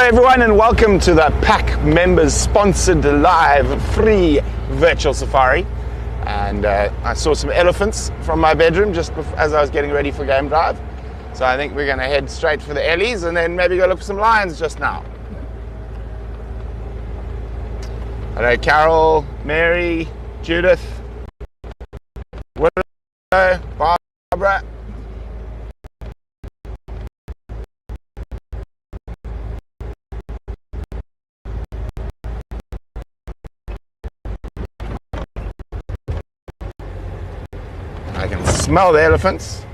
everyone, and welcome to the PAC members sponsored live free virtual safari. And I saw some elephants from my bedroom just as I was getting ready for game drive. So I think we're going to head straight for the Ellies and then maybe go look for some lions just now. Hello, Carol, Mary, Judith, Willow, Barbara. I can smell the elephants.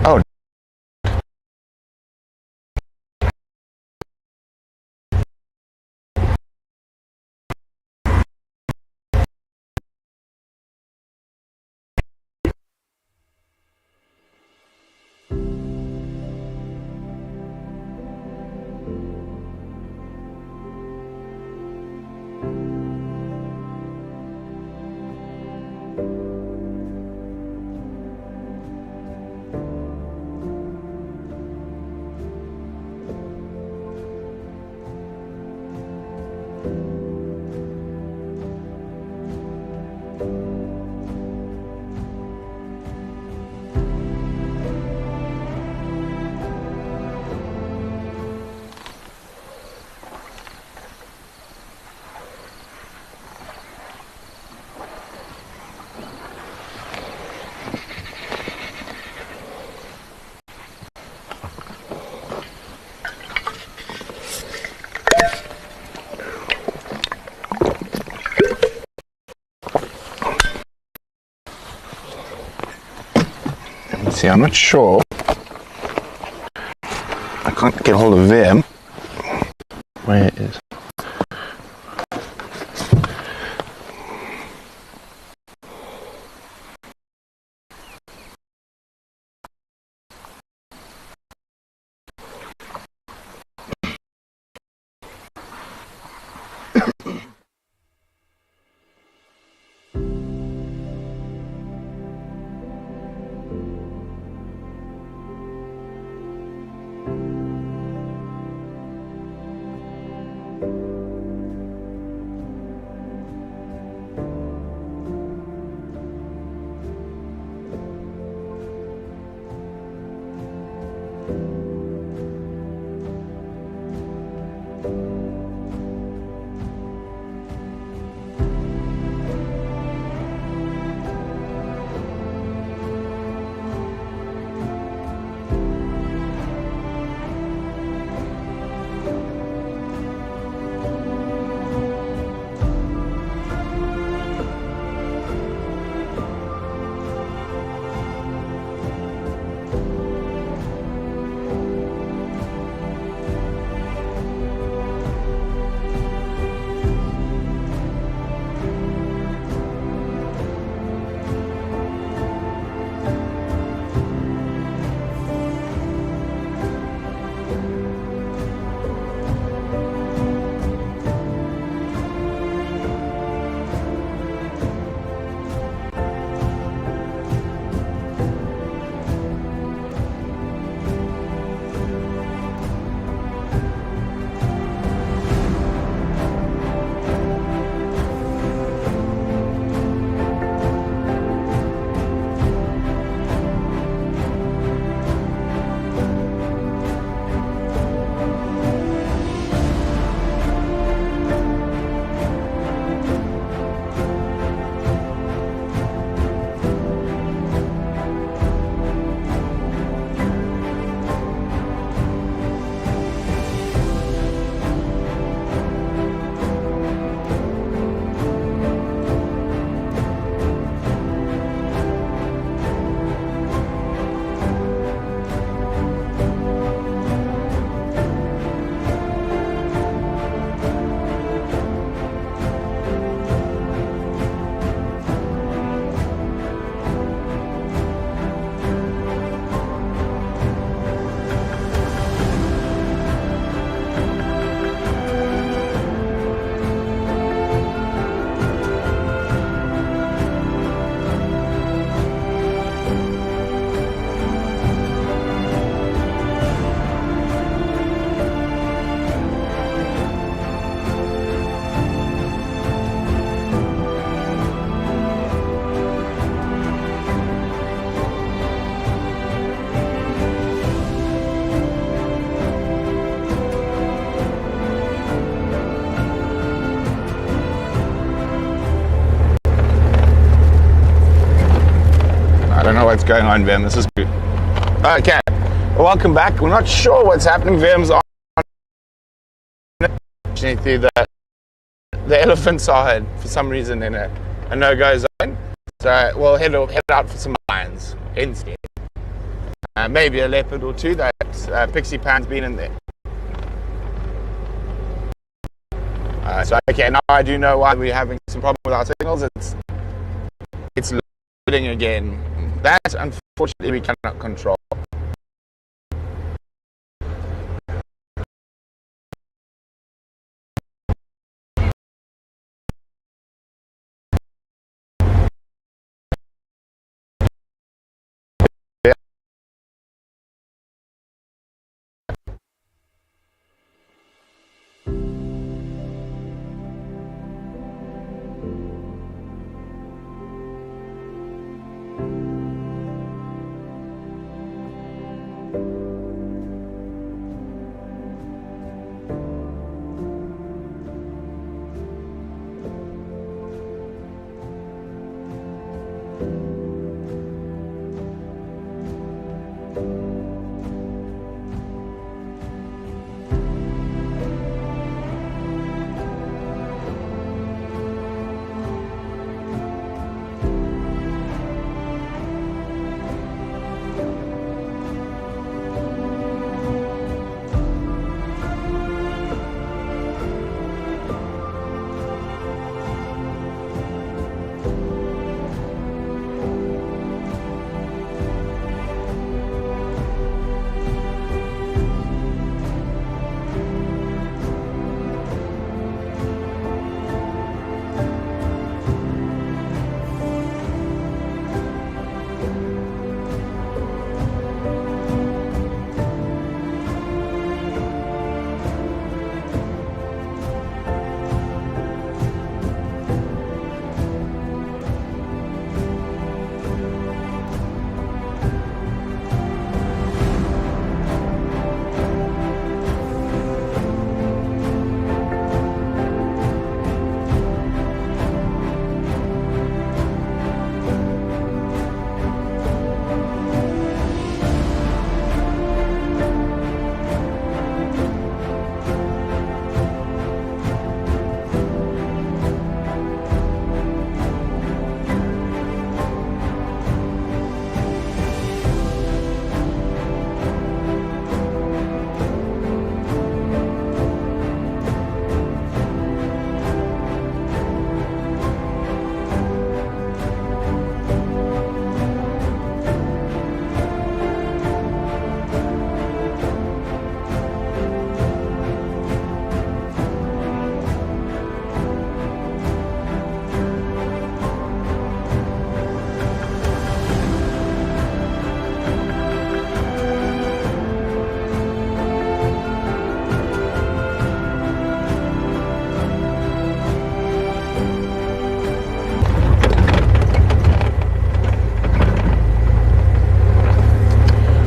Oh. See, I'm not sure. I can't get hold of them. Where it is. don't know what's going on, Vim. This is good. Okay, welcome back. We're not sure what's happening. Vim's on. The elephants are, for some reason, in a no-go zone. So we'll head out for some lions instead. Maybe a leopard or two. That Pixie Pan's been in there. So okay, now I do know why we're having some problem with our signals. It's loading again. That, unfortunately, we cannot control.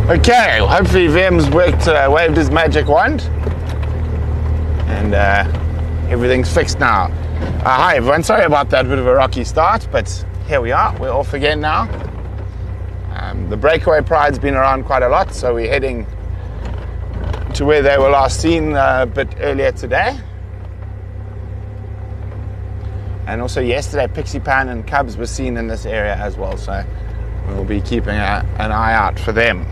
Okay, hopefully Vim's waved his magic wand, and everything's fixed now. Hi everyone, sorry about that bit of a rocky start, but here we are, we're off again now. The breakaway pride's been around quite a lot, so we're heading to where they were last seen a bit earlier today. And also yesterday, Pixie Pan and cubs were seen in this area as well, so we'll be keeping an eye out for them.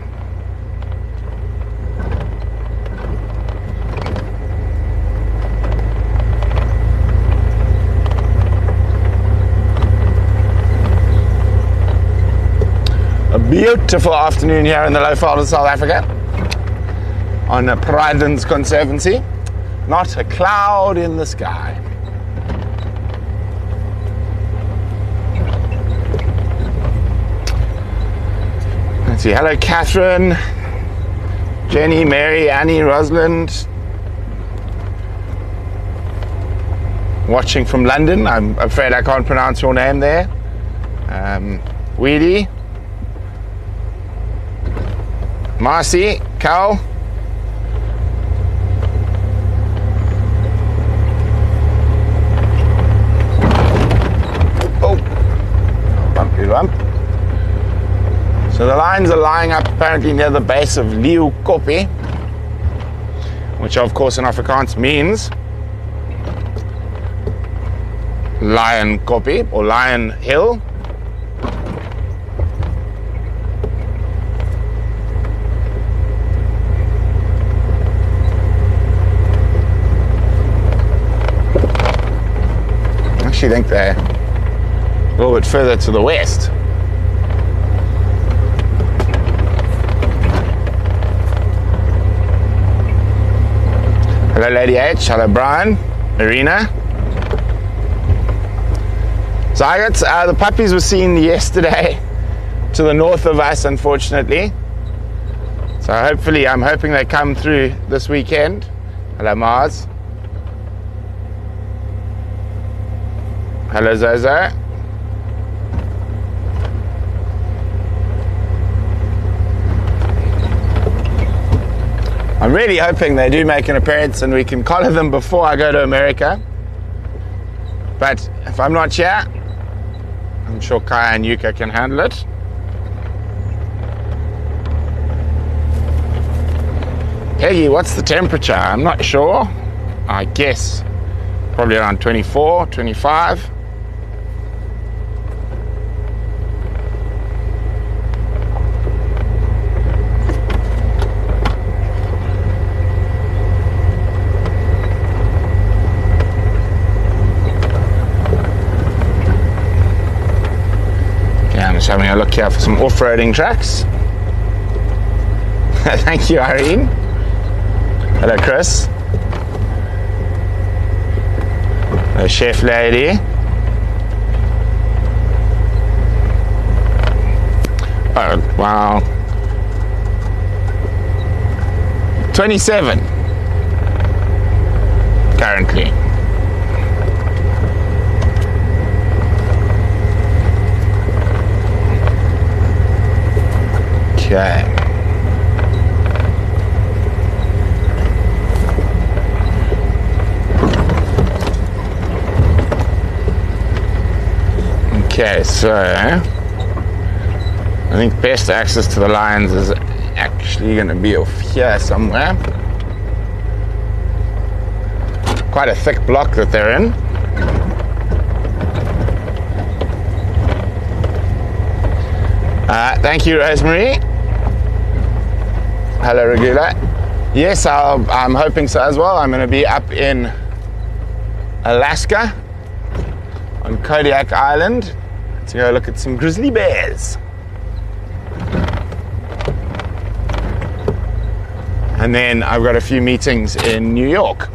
A beautiful afternoon here in the low veld of South Africa on Pridelands Conservancy. Not a cloud in the sky. Let's see, hello Catherine, Jenny, Mary, Annie, Rosalind. Watching from London. I'm afraid I can't pronounce your name there. Weedy, Marcy, Cal. Oh, bumpy bump. So the lions are lying up apparently near the base of Leeu Koppie, which of course in Afrikaans means Lion Koppie or Lion Hill. I actually think they're a little bit further to the west. Hello Lady H, hello Brian, Marina. So I got, the puppies were seen yesterday to the north of us, unfortunately. So hopefully, I'm hoping they come through this weekend. Hello Mars. Hello Zozo. I'm really hoping they do make an appearance and we can collar them before I go to America. But if I'm not here, I'm sure Kaya and Yuka can handle it. Peggy, what's the temperature? I'm not sure. I guess probably around 24, 25. Just having a look here for some off-roading tracks. Thank you, Irene. Hello, Chris. Hello, Chef Lady. Oh, wow. 27 currently. Okay. Okay, so I think best access to the lions is actually going to be off here somewhere. Quite a thick block that they're in. Thank you, Rosemary. Hello, Regula. Yes, I'm hoping so as well. I'm going to be up in Alaska on Kodiak Island to go look at some grizzly bears. And then I've got a few meetings in New York.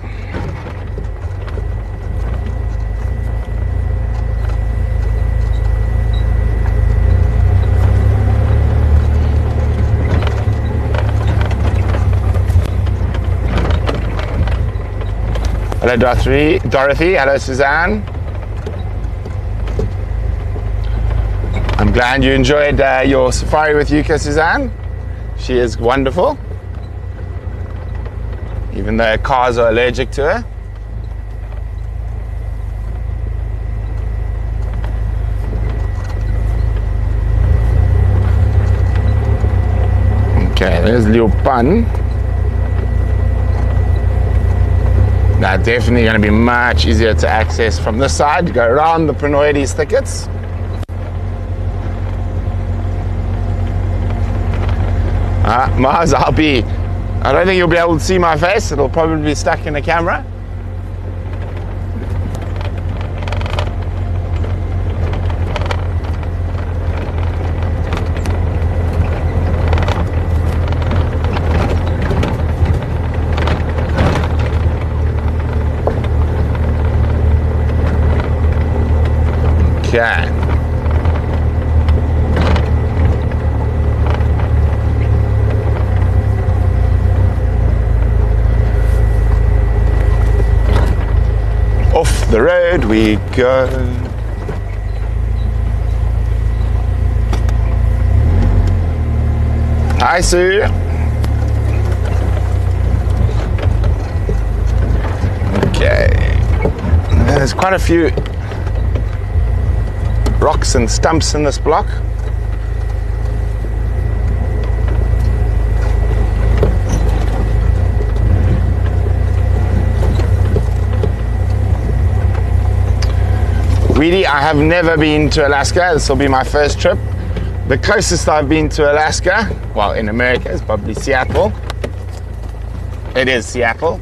Hello Dorothy, hello Suzanne. I'm glad you enjoyed your safari with Yuka, Suzanne. She is wonderful, even though cars are allergic to her. Okay, there's Liu Pan. Now, definitely going to be much easier to access from this side. Go around the Prenoides thickets. Mars, I don't think you'll be able to see my face. It'll probably be stuck in the camera. Okay. Off the road we go. Hi, Sue. Okay. There's quite a few rocks and stumps in this block. Weedy, I have never been to Alaska. This will be my first trip. The closest I've been to Alaska, well, in America, is probably Seattle. It is Seattle.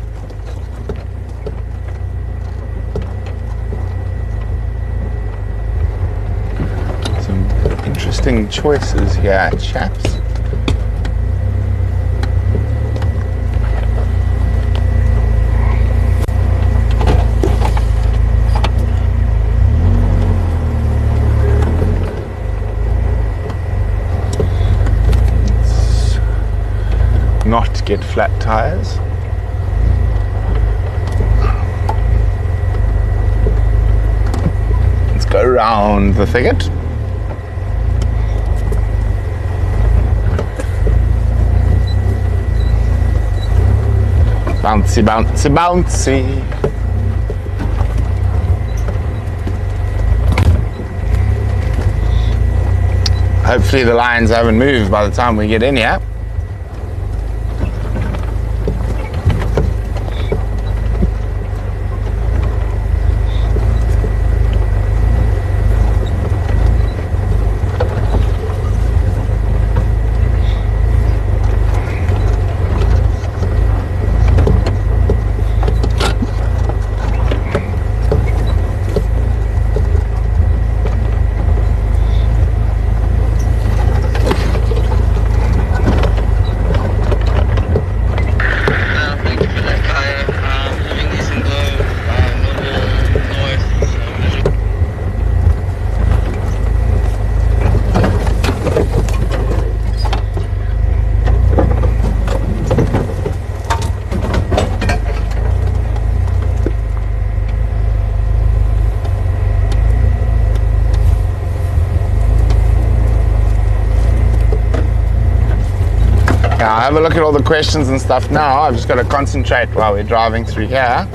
Some interesting choices here, chaps. Not get flat tires. Let's go around the thicket. Bouncy, bouncy, bouncy. Hopefully the lions haven't moved by the time we get in here. I'll have a look at all the questions and stuff now. I've just got to concentrate while we're driving through here.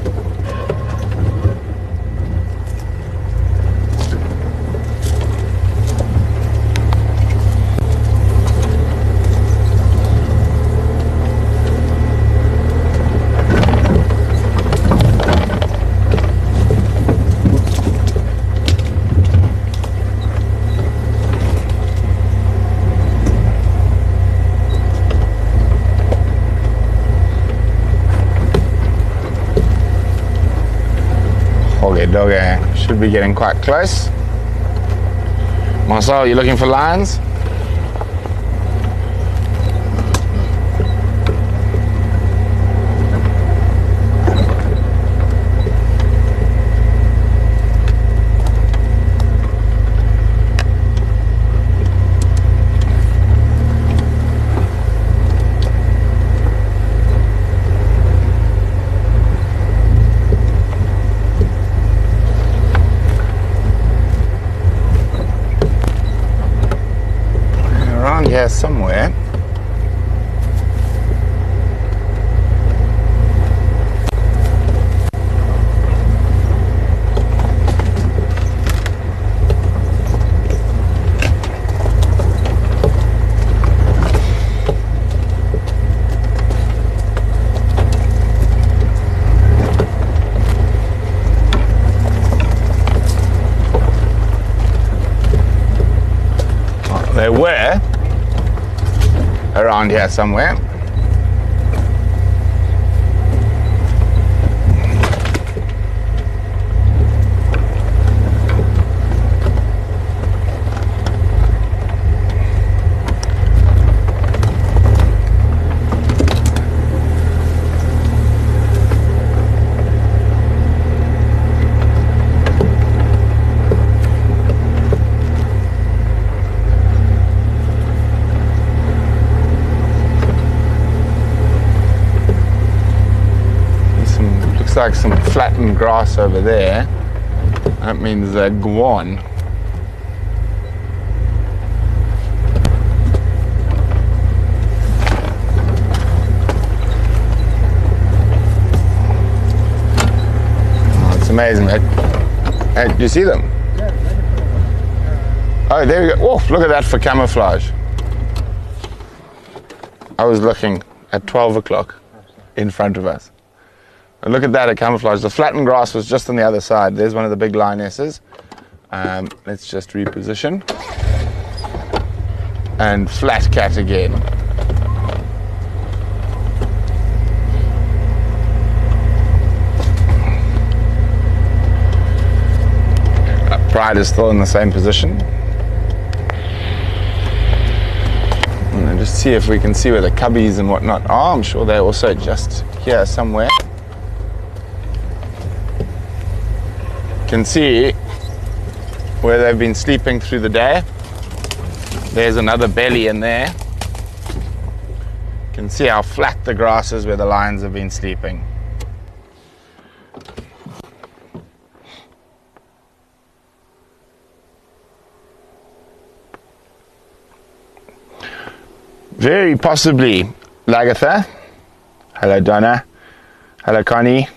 Doggy, should be getting quite close. Marcel, you looking for lions? Here somewhere. They were around here somewhere. Like some flattened grass over there. That means they're gone. Oh, it's amazing, mate. Hey, do you see them? Oh, there we go. Oh, look at that for camouflage. I was looking at 12 o'clock in front of us. And look at that at camouflage. The flattened grass was just on the other side. There's one of the big lionesses. Let's just reposition. And flat cat again. Pride is still in the same position. And just see if we can see where the cubbies and whatnot are. I'm sure they're also just here somewhere. Can see where they've been sleeping through the day. There's another belly in there. Can see how flat the grass is where the lions have been sleeping. Very possibly Lagatha. Hello Donna. Hello Connie.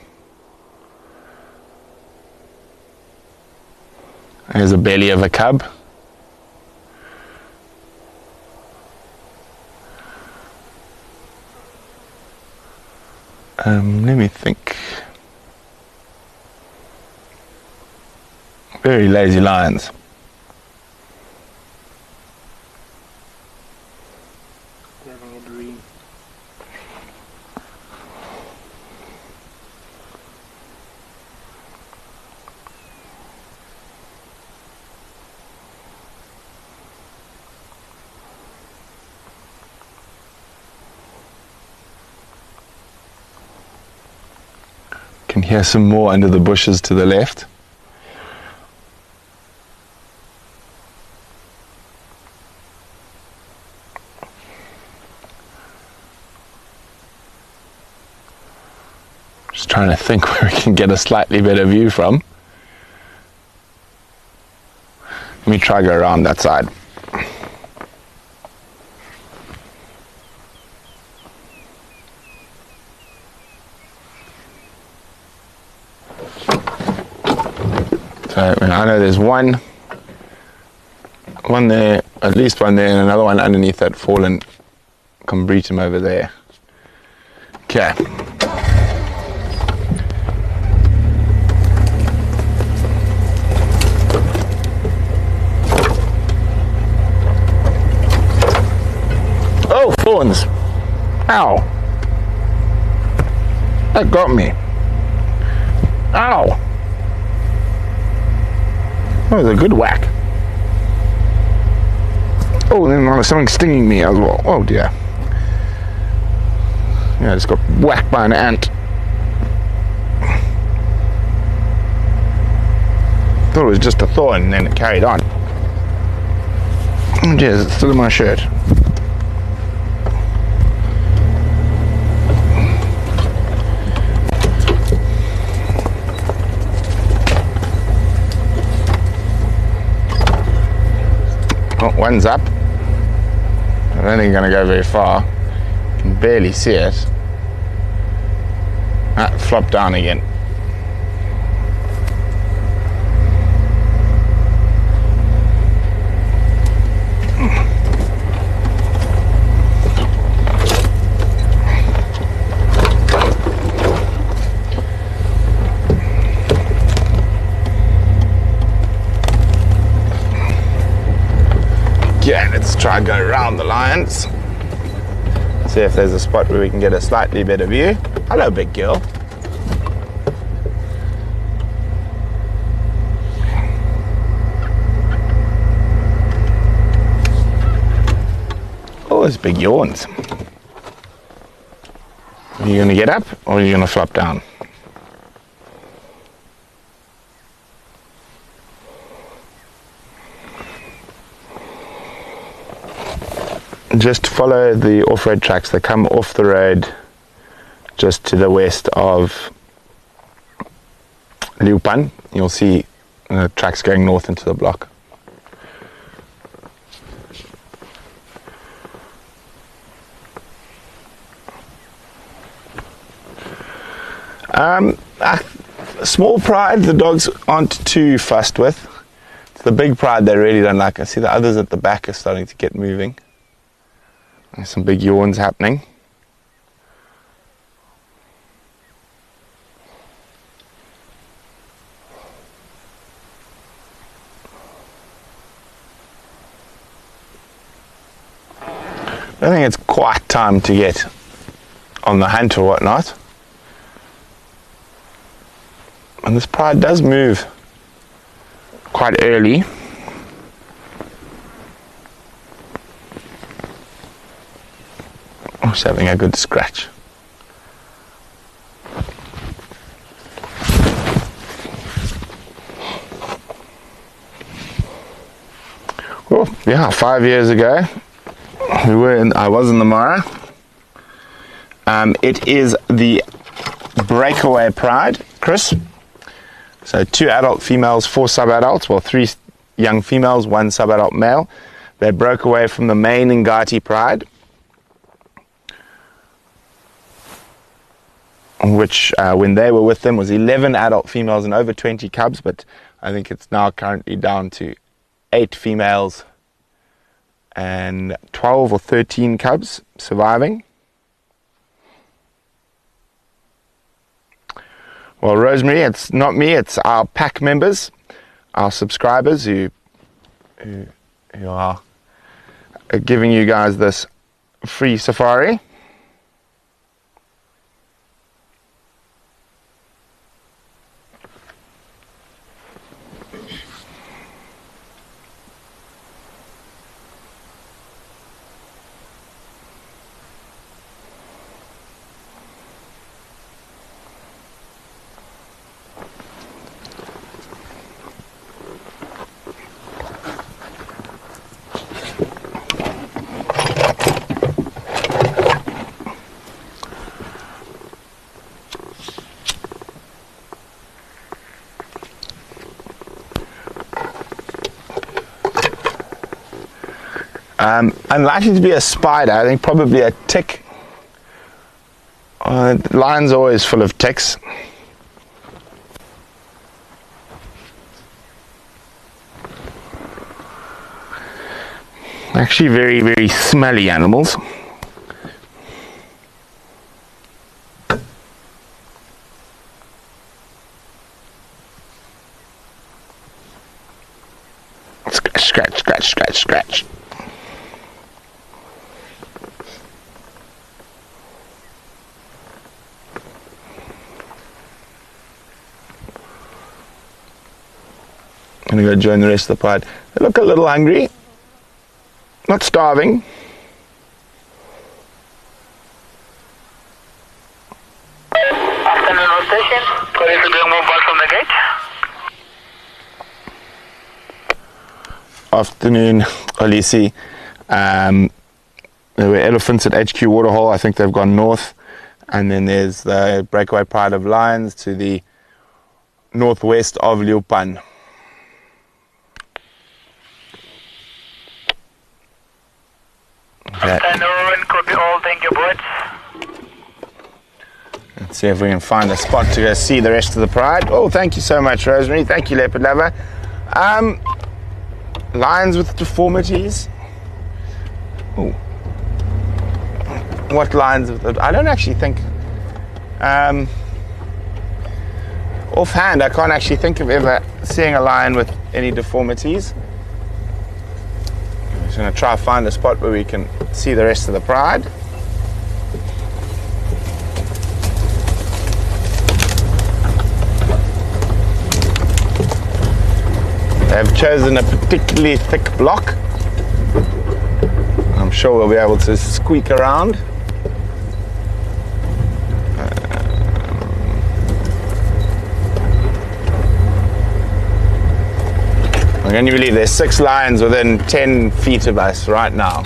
There's a belly of a cub. Let me think. Very lazy lions. Having a dream. Can hear some more under the bushes to the left. Just trying to think where we can get a slightly better view from. Let me try go around that side. So I know there's one there, at least one there, and another one underneath that fallen combretum over there. Okay. Oh, thorns! Ow! That got me. Ow! That was a good whack. Oh, then there was something stinging me as well. Oh dear. Yeah, I just got whacked by an ant. Thought it was just a thorn and then it carried on. Oh dear, it's still in my shirt. Oh, one's up. I don't think you're going to go very far. You can barely see it. Ah, flopped down again. Yeah, let's try and go around the lions. See if there's a spot where we can get a slightly better view. Hello, big girl. Oh, there's big yawns. Are you going to get up or are you going to flop down? Just follow the off-road tracks. They come off the road just to the west of Liupan. You'll see tracks going north into the block. Small pride, the dogs aren't too fussed with. It's the big pride they really don't like. I see the others at the back are starting to get moving. There's some big yawns happening. I think it's quite time to get on the hunt or whatnot. And this pride does move quite early. Oh, it's having a good scratch. Well, yeah, 5 years ago, I was in the Mara. It is the breakaway pride, Chris. So 2 adult females, 4 sub-adults, well 3 young females, 1 sub-adult male. They broke away from the main Ngati pride, which when they were with them was 11 adult females and over 20 cubs, but I think it's now currently down to 8 females and 12 or 13 cubs surviving. Well, Rosemary, it's not me, it's our pack members, our subscribers who are giving you guys this free safari. Unlikely to be a spider, I think probably a tick. Lion's always full of ticks. Actually very, very smelly animals. Scratch, scratch, scratch, scratch. I'm going to go join the rest of the pride. They look a little hungry, not starving. Afternoon, station. Ready to bring more back from the gate? Afternoon, Olisi. There were elephants at HQ Waterhole. I think they've gone north. And then there's the breakaway pride of lions to the northwest of Leeuwpan. Afternoon, could be all. Thank you, boys. Let's see if we can find a spot to go see the rest of the pride. Oh, thank you so much, Rosemary. Thank you, Leopard Lover. Lions with deformities. Oh, what lions? I don't actually think. Offhand, I can't actually think of ever seeing a lion with any deformities. I'm just going to try to find a spot where we can see the rest of the pride. They've chosen a particularly thick block. I'm sure we'll be able to squeak around. I can only believe there's 6 lions within 10 feet of us right now.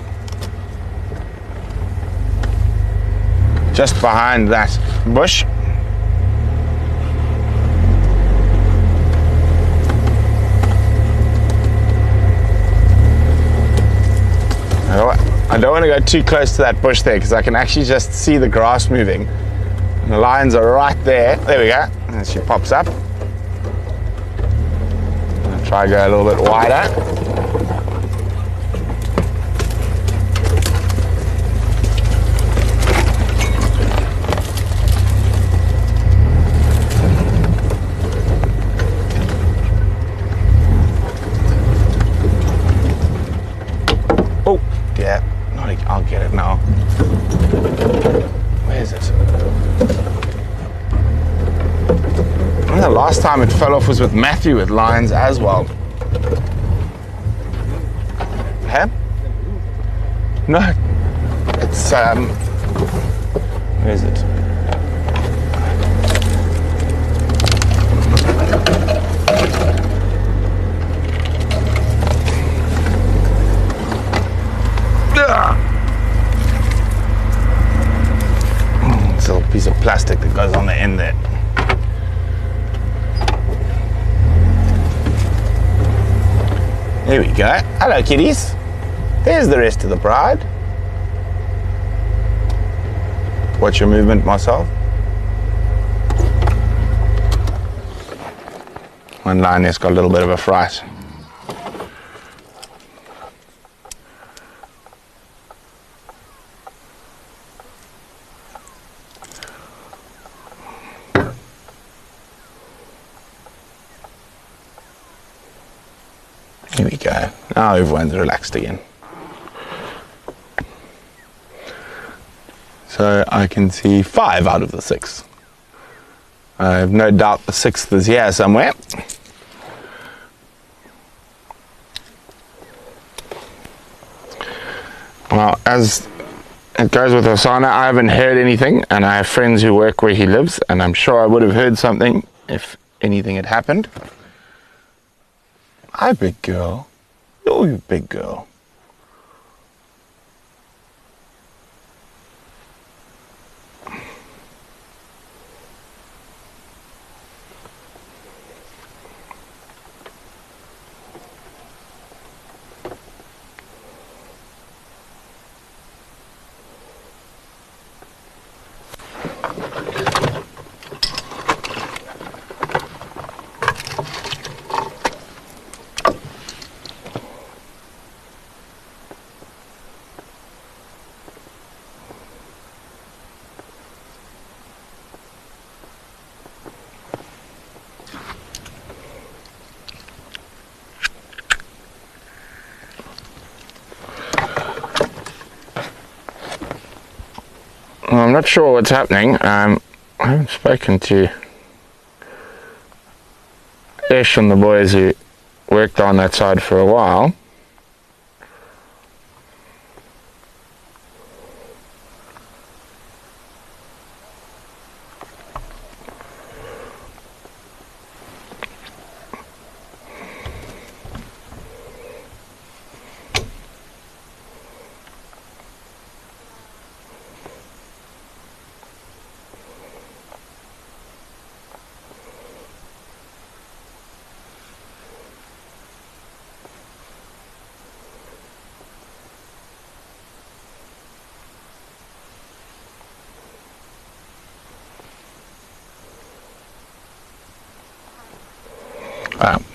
Just behind that bush. I don't want to go too close to that bush there because I can actually just see the grass moving. And the lions are right there. There we go. And she pops up. I'll try to go a little bit wider. Oh, yeah. I'll get it now. Where is it? And the last time it fell off was with Matthew with lions as well. Huh? No. It's where is it? It's a little piece of plastic that goes on the end there. There we go. Hello, kitties. There's the rest of the pride. Watch your movement, myself. One lioness got a little bit of a fright. Here we go. Now everyone's relaxed again. So I can see 5 out of the 6. I have no doubt the 6th is here somewhere. Well, as it goes with Osana, I haven't heard anything, and I have friends who work where he lives, and I'm sure I would have heard something if anything had happened. Hi, big girl. Oh, you big girl. Well, I'm not sure what's happening. I haven't spoken to Ish and the boys who worked on that side for a while.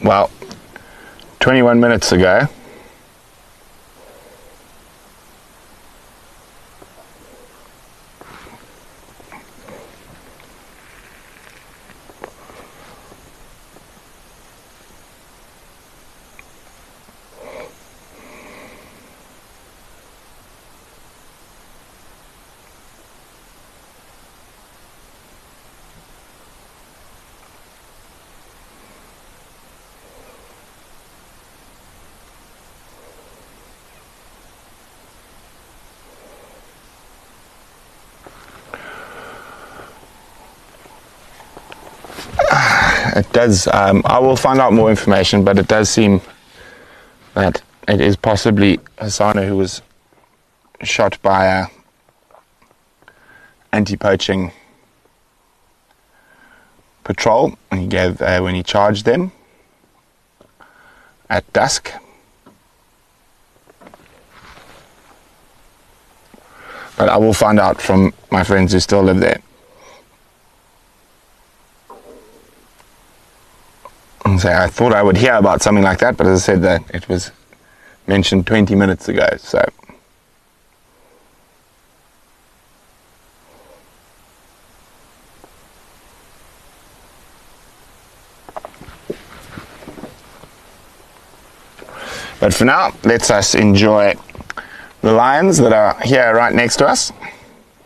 Well, 21 minutes ago, it does, I will find out more information, but it does seem that it is possibly Hasana who was shot by a anti-poaching patrol when he charged them at dusk. But I will find out from my friends who still live there. So I thought I would hear about something like that, but as I said, that it was mentioned 20 minutes ago. So but for now, let's us enjoy the lions that are here right next to us.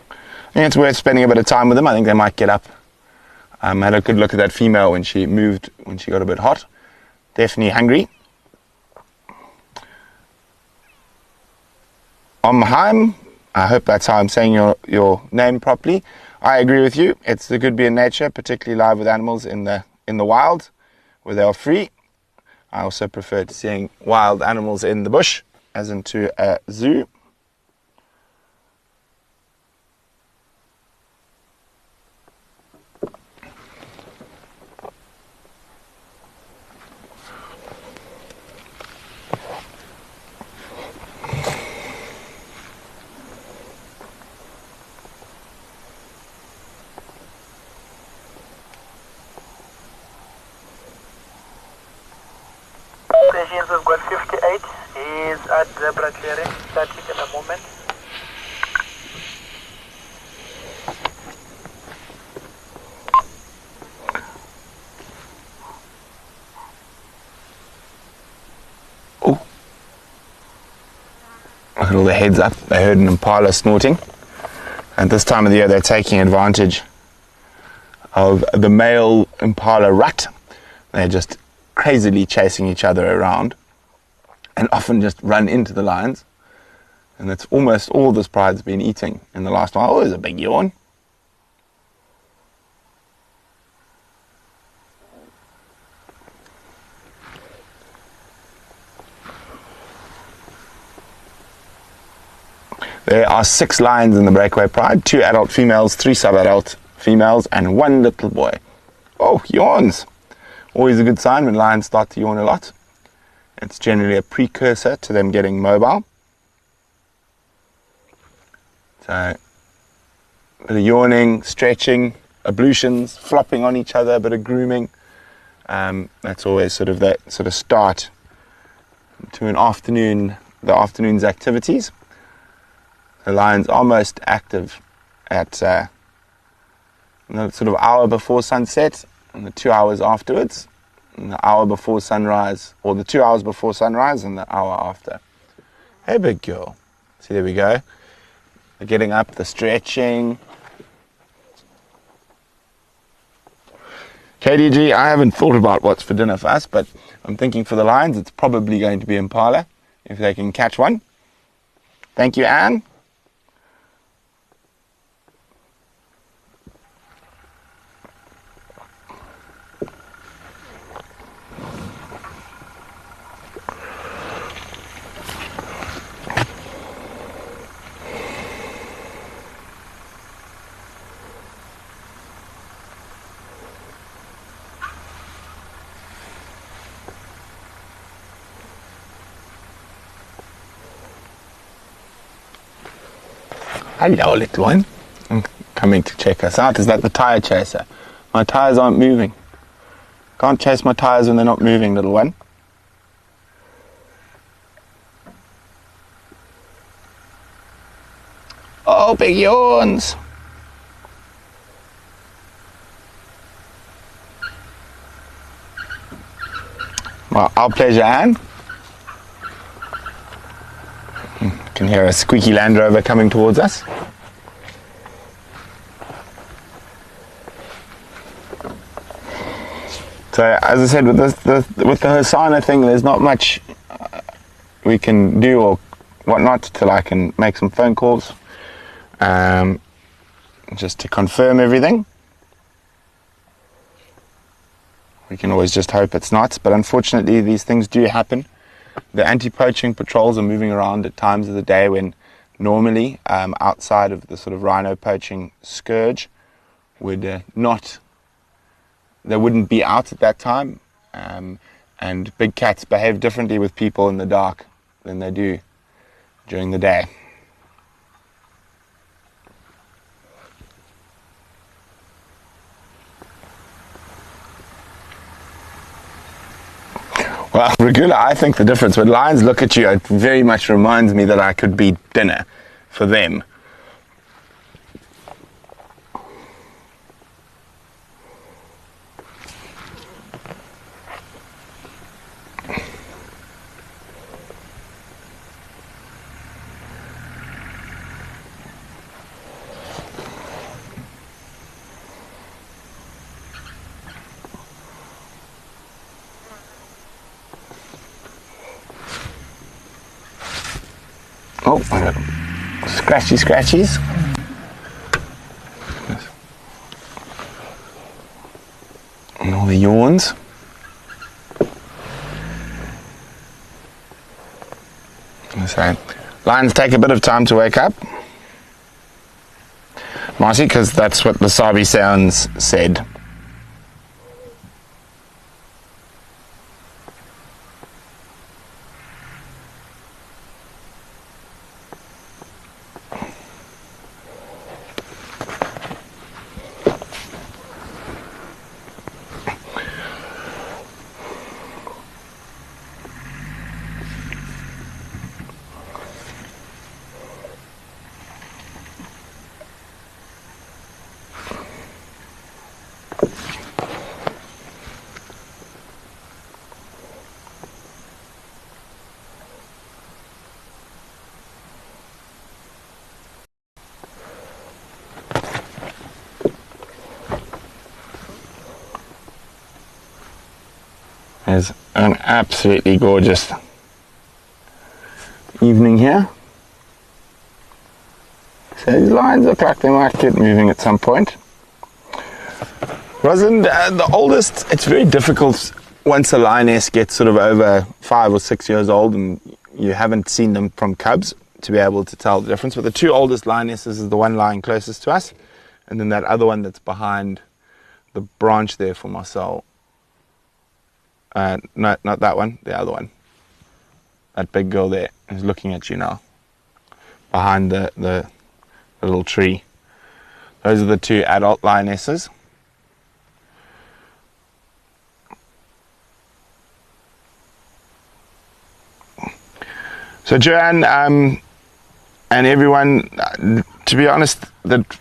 I think it's worth spending a bit of time with them. I think they might get up. I had a good look at that female when she moved, when she got a bit hot. Definitely hungry. Omheim, I hope that's how I'm saying your name properly. I agree with you. It's good to be in nature, particularly live with animals in the wild, where they are free. I also prefer to seeing wild animals in the bush, as into a zoo. Stations, we've got 58. He's at zebra clearing, static in a moment. Oh. Look at all the heads up. They heard an impala snorting. At this time of the year, they're taking advantage of the male impala rut. They're just crazily chasing each other around and often just run into the lions. And that's almost all this pride's been eating in the last while. Oh, there's a big yawn. There are 6 lions in the breakaway pride, 2 adult females, 3 sub-adult females, and 1 little boy. Oh, yawns. Always a good sign when lions start to yawn a lot. It's generally a precursor to them getting mobile. So, a bit of yawning, stretching, ablutions, flopping on each other, a bit of grooming. That's always sort of that sort of start to the afternoon's activities. The lions are most active at the sort of hour before sunset and the 2 hours afterwards, and the hour before sunrise, or the 2 hours before sunrise and the hour after. Hey, big girl. See, there we go. They're getting up, the stretching. KDG, I haven't thought about what's for dinner for us, but I'm thinking for the lions, it's probably going to be impala, if they can catch one. Thank you, Anne. Hello, little one. I'm coming to check us out. Is that the tire chaser? My tires aren't moving. Can't chase my tires when they're not moving, little one. Oh, big yawns. Well, our pleasure, Anne. Can hear a squeaky Land Rover coming towards us. So, as I said, with the Hosanna thing, there's not much we can do or whatnot till I can make some phone calls, just to confirm everything. We can always just hope it's not, but unfortunately these things do happen. The anti-poaching patrols are moving around at times of the day when normally, outside of the sort of rhino poaching scourge, they wouldn't be out at that time. And big cats behave differently with people in the dark than they do during the day. Well, Regula, I think the difference when lions look at you, it very much reminds me that I could be dinner for them. Oh, scratchies. And all the yawns. So, lions take a bit of time to wake up. Marcy, because that's what the Sabi sounds said. There's an absolutely gorgeous evening here. So these lions look like they might get moving at some point. Rosalind, the oldest, it's very difficult once a lioness gets sort of over 5 or 6 years old and you haven't seen them from cubs to be able to tell the difference. But the two oldest lionesses is the one lying closest to us, and then that other one that's behind the branch there for Marcel. No, not that one, the other one. That big girl there is looking at you now, behind the little tree. Those are the two adult lionesses. So Joanne and everyone, to be honest, that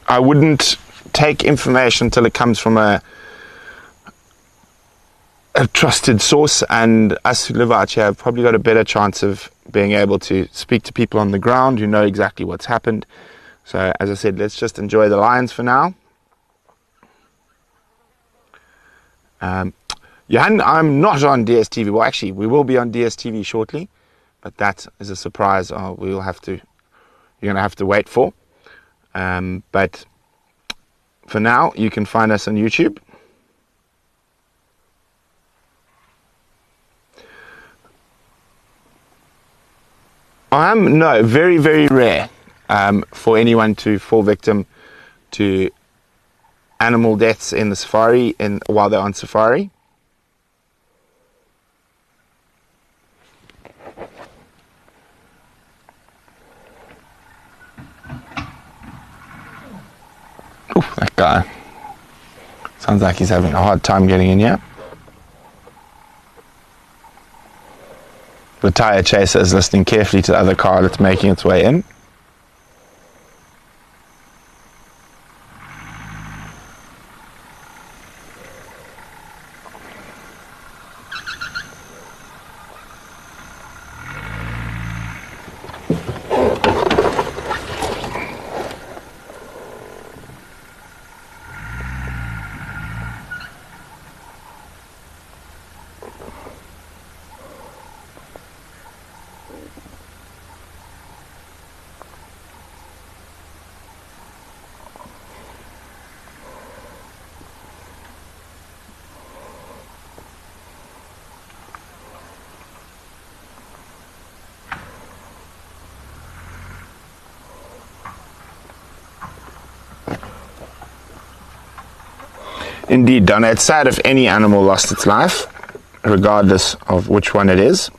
I wouldn't take information till it comes from a trusted source, and us who live out here have probably got a better chance of being able to speak to people on the ground who know exactly what's happened. So as I said, let's just enjoy the lions for now. Johan, I'm not on DSTV. Well, actually, we will be on DSTV shortly, but that is a surprise. You're going to have to wait for. But for now, you can find us on YouTube. No, very, very rare for anyone to fall victim to animal deaths in the safari while they're on safari. Ooh, that guy. Sounds like he's having a hard time getting in here. The tire chaser is listening carefully to the other car that's making its way in. Indeed, Donna, it's sad if any animal lost its life, regardless of which one it is.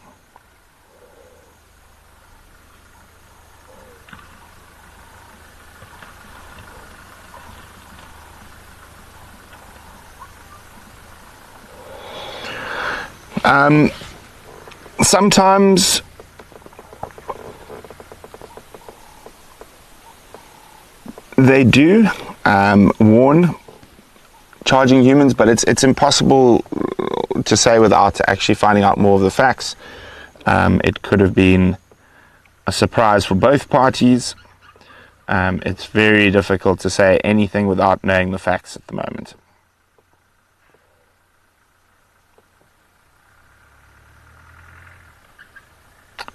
Sometimes they do warn charging humans, but it's impossible to say without actually finding out more of the facts. It could have been a surprise for both parties. It's very difficult to say anything without knowing the facts at the moment.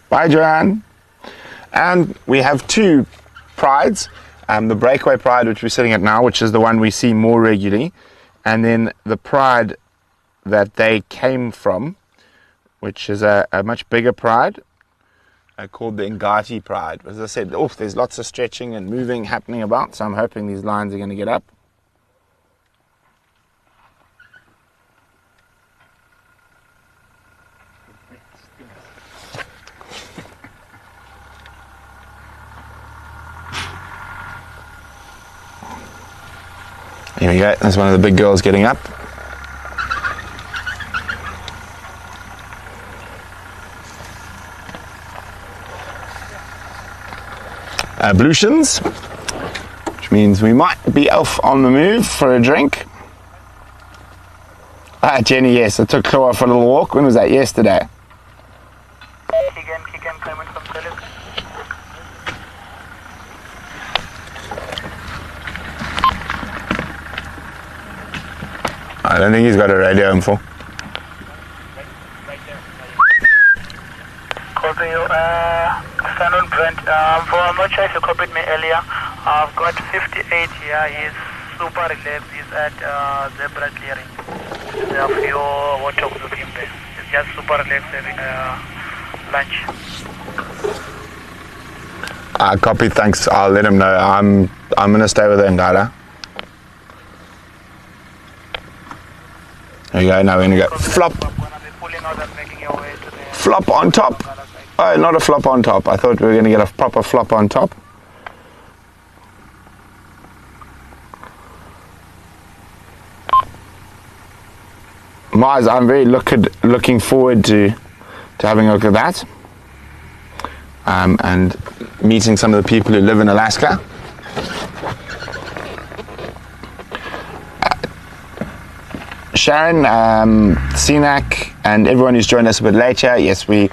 Bye, Joanne. And we have two prides. The breakaway pride, which we're sitting at now, which is the one we see more regularly. And then the pride that they came from, which is a much bigger pride, called the Ngati pride. As I said, there's lots of stretching and moving happening about, so I'm hoping these lions are going to get up. Here we go, that's one of the big girls getting up. Ablutions, which means we might be off on the move for a drink. Jenny, yes, I took Chloe for a little walk. When was that? Yesterday. I don't think he's got a radio info. Copy you. Afternoon, Brent. I'm not sure if you copied me earlier. I've got 58 here. He's super relaxed. He's at zebra clearing. There are a few watchdogs with him there. He's just super relaxed having lunch. Copy, thanks. I'll let him know. I'm going to stay with the Ngada. There you go, now we're going to go flop. Flop on top. Oh, not a flop on top. I thought we were going to get a proper flop on top. Mars, I'm very looking forward to having a look at that. And meeting some of the people who live in Alaska. Sharon, Sinak, and everyone who's joined us a bit later. Yes, we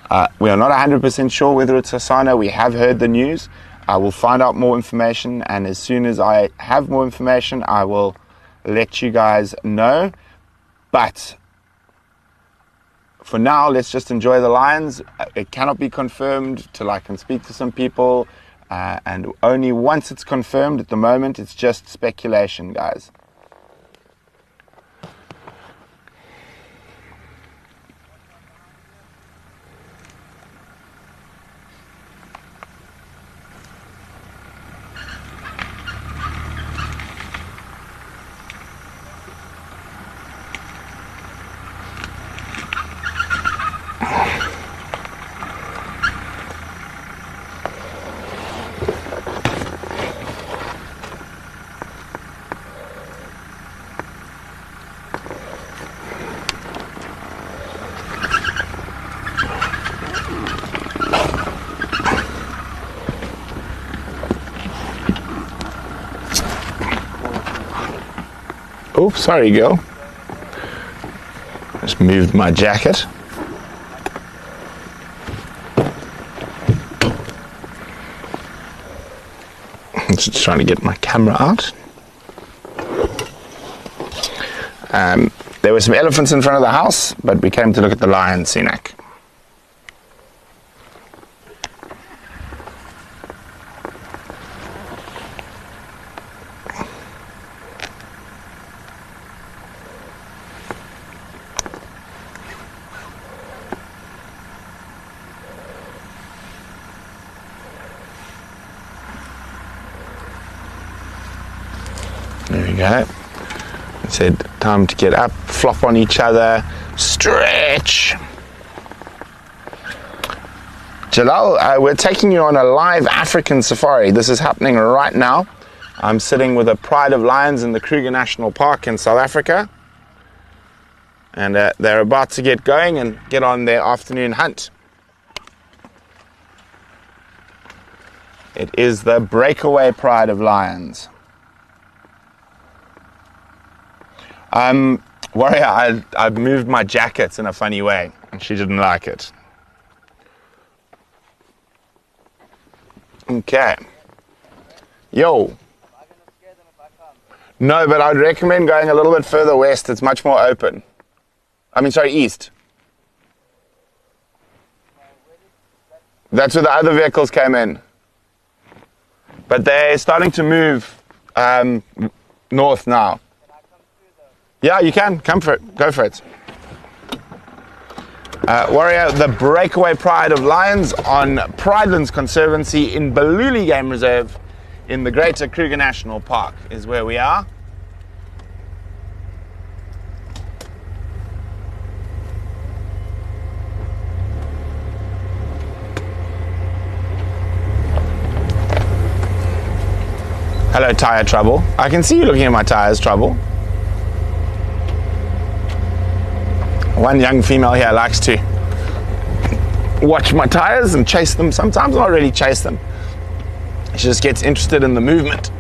are not 100% sure whether it's Asana. We have heard the news. I will find out more information, and as soon as I have more information, I will let you guys know. But for now, let's just enjoy the lions. It cannot be confirmed till I can speak to some people, and only once it's confirmed. At the moment, it's just speculation, guys. Oh, sorry, girl. Just moved my jacket. Just trying to get my camera out. There were some elephants in front of the house, but we came to look at the lion, Sinak. There we go. I said time to get up, flop on each other, stretch. Jalal, we're taking you on a live African safari. This is happening right now. I'm sitting with a pride of lions in the Kruger National Park in South Africa. And they're about to get going and get on their afternoon hunt. It is the breakaway pride of lions. Warrior, I moved my jacket in a funny way, and she didn't like it. Okay. Yo. No, but I'd recommend going a little bit further west. It's much more open. I mean, sorry, east. That's where the other vehicles came in. But they're starting to move north now. Yeah, you can. Come for it. Go for it. Warrior, the breakaway pride of lions on Pridelands Conservancy in Balule Game Reserve in the Greater Kruger National Park is where we are. Hello, tire trouble. I can see you looking at my tires, trouble. One young female here likes to watch my tires and chase them. Sometimes not really chase them. She just gets interested in the movement.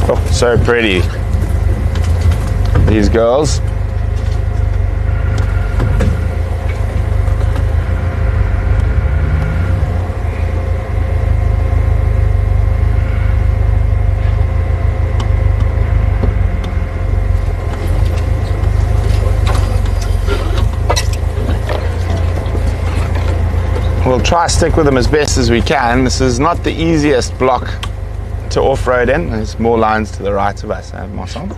Oh, so pretty. These girls. We'll try to stick with them as best as we can. This is not the easiest block to off-road in. There's more lines to the right of us, Marcel.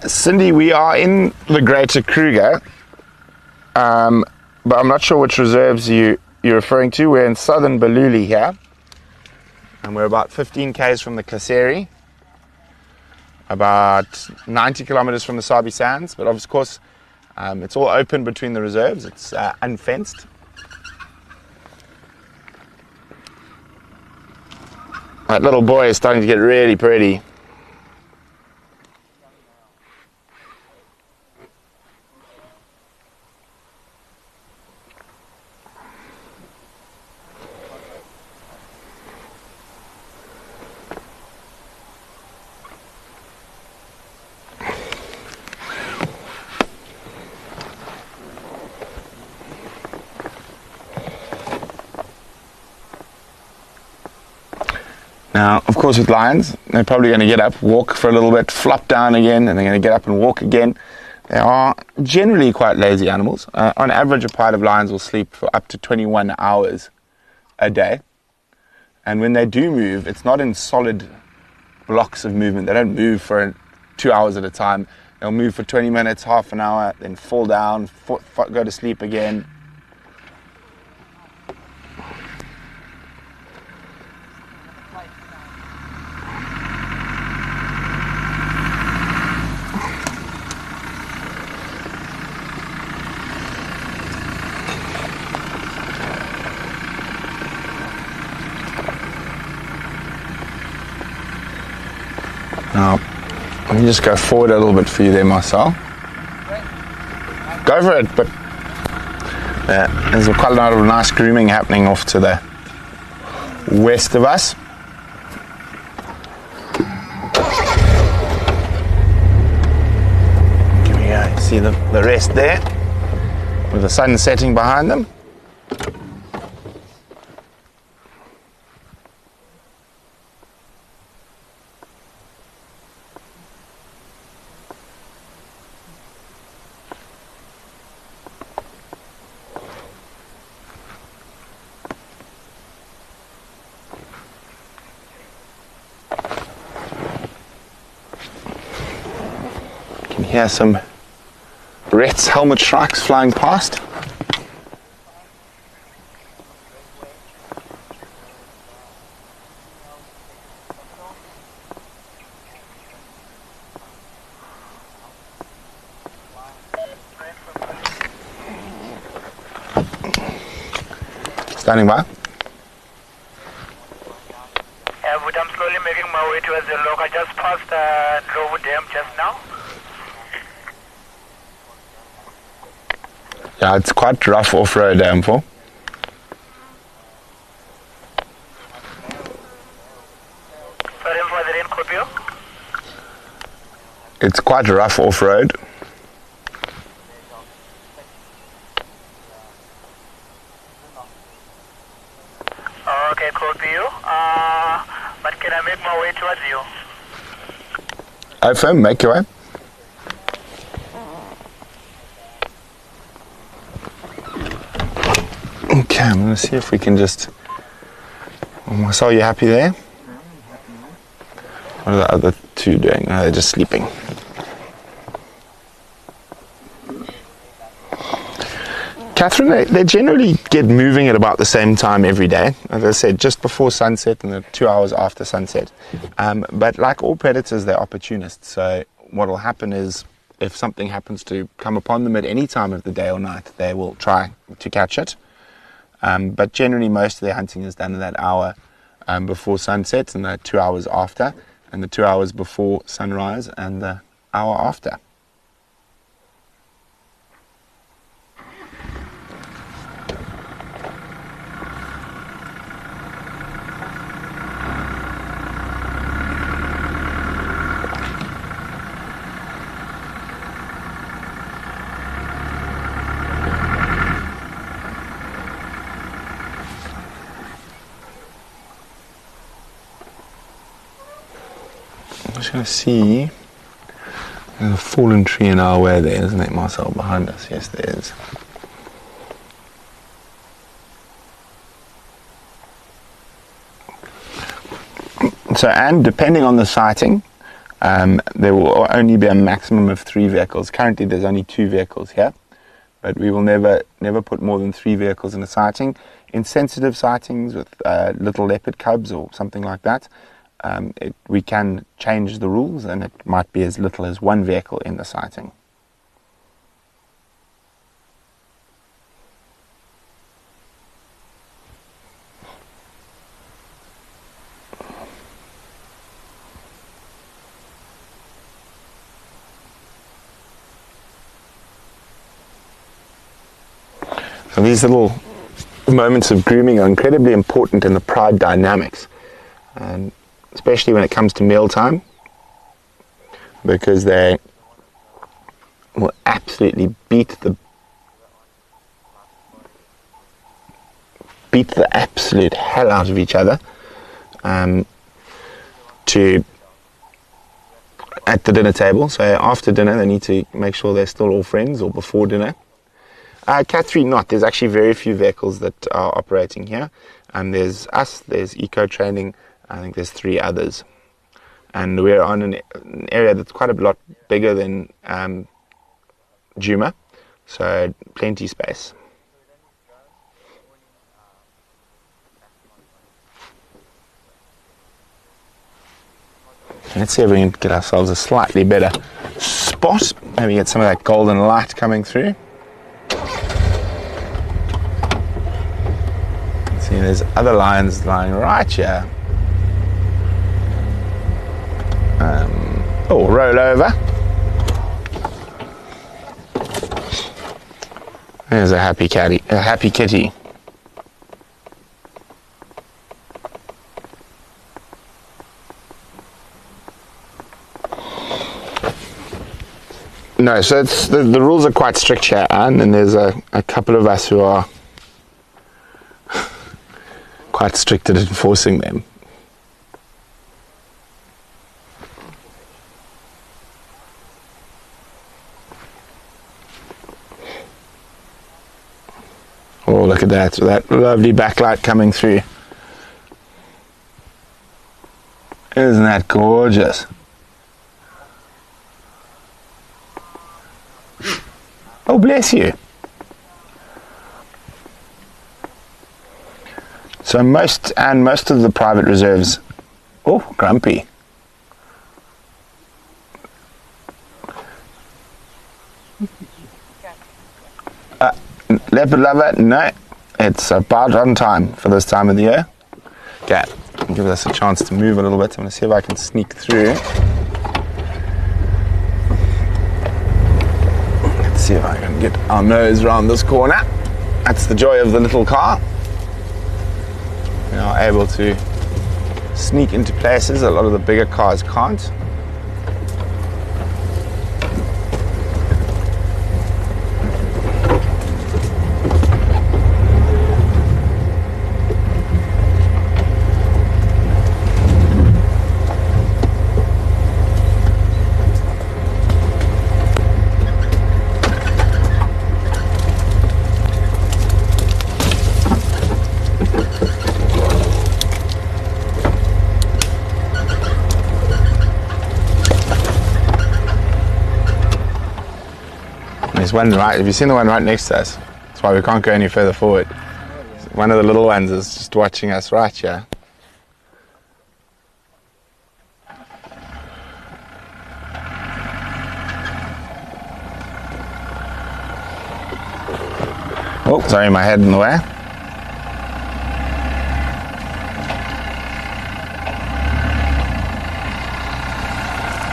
Cindy, we are in the Greater Kruger, but I'm not sure which reserves you're referring to. We're in southern Balule here, and we're about 15 k's from the Kaseri, about 90 kilometers from the Sabi Sands, but of course it's all open between the reserves. It's unfenced. That little boy is starting to get really pretty. Now, of course, with lions, they're probably going to get up, walk for a little bit, flop down again, and they're going to get up and walk again. They are generally quite lazy animals. On average, a pride of lions will sleep for up to 21 hours a day. And when they do move, it's not in solid blocks of movement. They don't move for 2 hours at a time. They'll move for 20 minutes, half an hour, then fall down, go to sleep again. Now, let me just go forward a little bit for you there, Marcel. Go for it, but there's quite a lot of nice grooming happening off to the west of us. Here we go, see the rest there, with the sun setting behind them. Hear some Rhett's helmet shrikes flying past. Standing by. But I'm slowly making my way towards the lock. I just passed Drovu Dam just now. Yeah, it's quite rough off-road, Ample. Sorry for the rain, copy. It's quite rough off-road. Okay, copy you. But can I make my way towards you? FM, make your way. Okay, I'm going to see if we can just... Marcel, you happy there? What are the other two doing? Oh, they're just sleeping. Catherine, they generally get moving at about the same time every day. As I said, just before sunset and 2 hours after sunset. But like all predators, they're opportunists. So what will happen is, if something happens to come upon them at any time of the day or night, they will try to catch it. But generally, most of their hunting is done in that hour before sunset and the 2 hours after, and the 2 hours before sunrise and the hour after. I'm just going to see, there's a fallen tree in our way there, isn't it, Marcel, behind us? Yes, there is. So, and depending on the sighting, there will only be a maximum of 3 vehicles. Currently there's only 2 vehicles here, but we will never put more than 3 vehicles in a sighting. In sensitive sightings with little leopard cubs or something like that, we can change the rules, and it might be as little as 1 vehicle in the sighting. So these little moments of grooming are incredibly important in the pride dynamics, and especially when it comes to mealtime, because they will absolutely beat the absolute hell out of each other at the dinner table. So after dinner they need to make sure they're still all friends, or before dinner. Cat 3 not. There's actually very few vehicles that are operating here. There's us, there's EcoTraining, I think there's 3 others. And we're on an area that's quite a lot bigger than Djuma, so plenty space. Let's see if we can get ourselves a slightly better spot. Maybe get some of that golden light coming through. See, there's other lions lying right here. Roll over. There's a happy kitty. No, so it's the rules are quite strict here, Anne, and there's a couple of us who are quite strict at enforcing them. Oh, look at that lovely backlight coming through. Isn't that gorgeous? Oh, bless you. So most of the private reserves, oh, grumpy. Leopard lover, no, it's about on time for this time of the year. Okay, give us a chance to move a little bit. I'm going to see if I can sneak through. Let's see if I can get our nose around this corner. That's the joy of the little car. We are able to sneak into places a lot of the bigger cars can't. There's one right. Have you seen the one right next to us? That's why we can't go any further forward. One of the little ones is just watching us right here. Oh, sorry, my head in the way.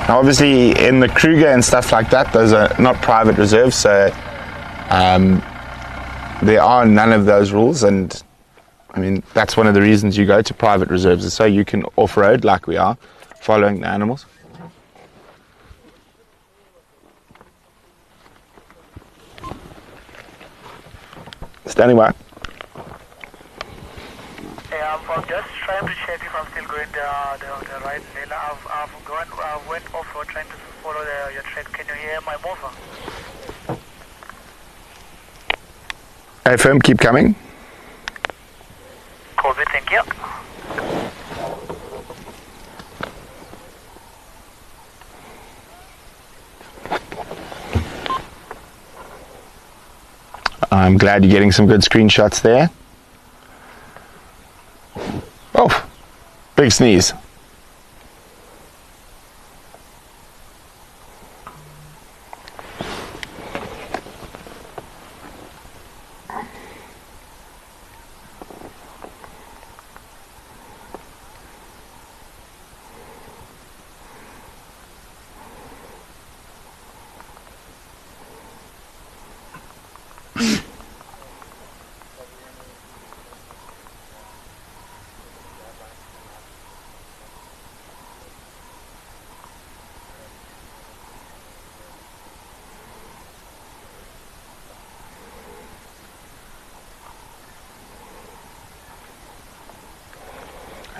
Now, obviously, in the Kruger and stuff like that, those are not private reserves, so there are none of those rules. And I mean, that's one of the reasons you go to private reserves, is so you can off-road like we are, following the animals. Standing by. I'm just trying to check if I'm still going the right lane. I've went off-road trying to follow your track. Can you hear my mover? Hey, firm, keep coming. Copy, thank you. I'm glad you're getting some good screenshots there. Oh, big sneeze.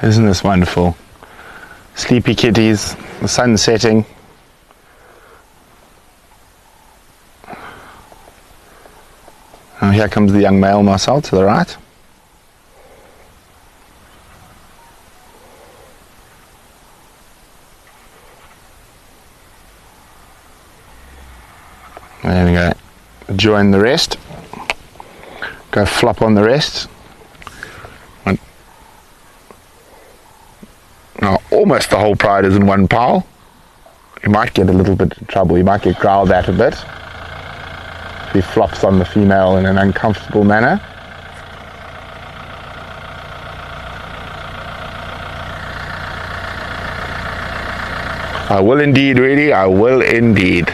Isn't this wonderful? Sleepy kitties, the sun setting. Oh, here comes the young male Marcel to the right. There we go. Join the rest. Go flop on the rest. Now, almost the whole pride is in one pile. You might get a little bit of trouble. You might get growled at a bit. He flops on the female in an uncomfortable manner. I will indeed, really. I will indeed.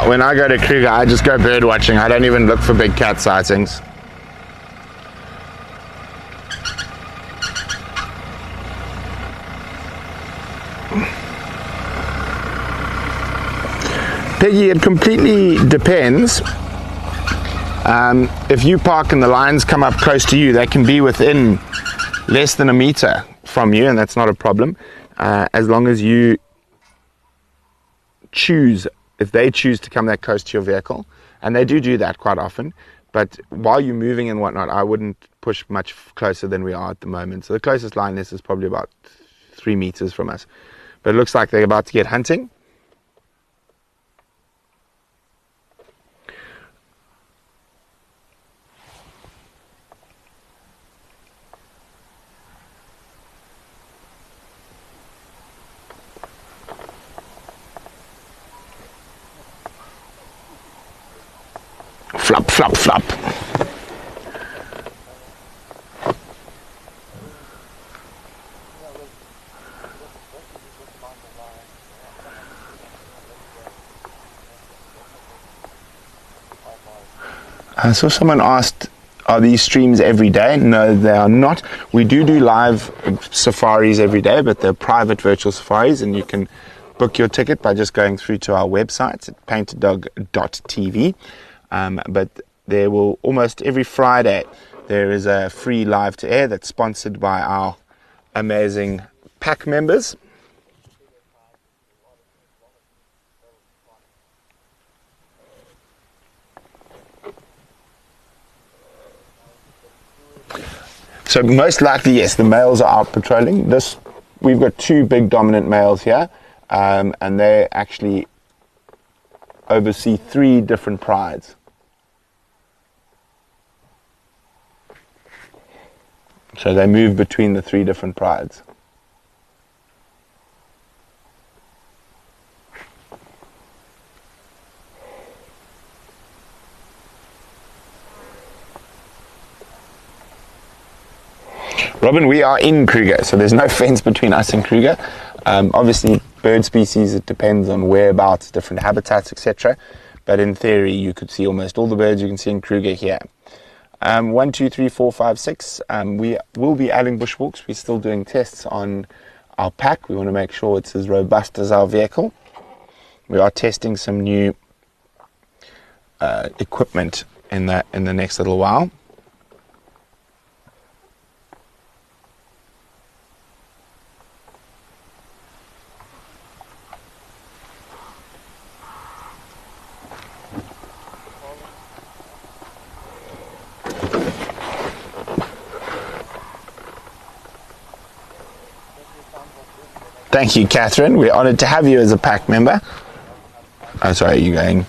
When I go to Kruger, I just go bird watching. I don't even look for big cat sightings. Peggy, it completely depends. If you park and the lions come up close to you, they can be within less than a meter from you, and that's not a problem, as long as you choose. If they choose to come that close to your vehicle, and they do that quite often, but while you're moving and whatnot, I wouldn't push much closer than we are at the moment. So the closest lioness is probably about 3 meters from us. But it looks like they're about to get hunting. Flop, flop, flop. So someone asked, are these streams every day? No, they are not. We do live safaris every day, but they're private virtual safaris, and you can book your ticket by just going through to our website at paintedDog.tv. But there will, almost every Friday, there is a free live to air that's sponsored by our amazing pack members. So most likely, yes, the males are out patrolling. We've got two big dominant males here, and they actually oversee 3 different prides. So they move between the 3 different prides. Robin, we are in Kruger, so there's no fence between us and Kruger. Obviously, bird species, it depends on whereabouts, different habitats, etc. But in theory, you could see almost all the birds you can see in Kruger here. 1, 2, 3, 4, 5, 6. We will be adding bushwalks. We're still doing tests on our pack. We want to make sure it's as robust as our vehicle. We are testing some new equipment in the next little while. Thank you, Catherine. We're honoured to have you as a pack member. Oh, sorry, are you going?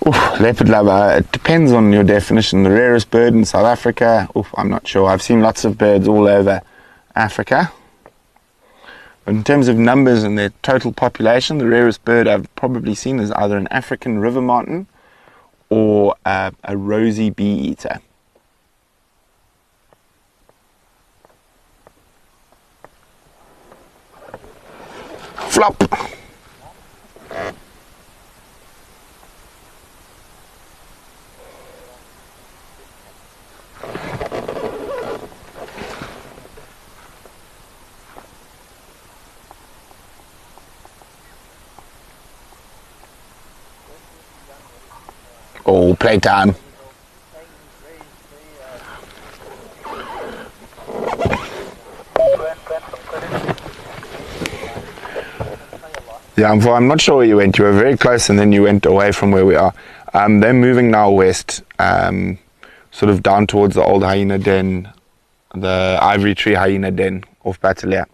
Oof, leopard lover, it depends on your definition. The rarest bird in South Africa, I'm not sure. I've seen lots of birds all over Africa. But in terms of numbers and their total population, the rarest bird I've probably seen is either an African river martin or a rosy bee-eater. Flop. Oh, playtime. Yeah, I'm not sure where you went. You were very close and then you went away from where we are. They're moving now west, sort of down towards the old hyena den, the ivory tree hyena den off Batalia.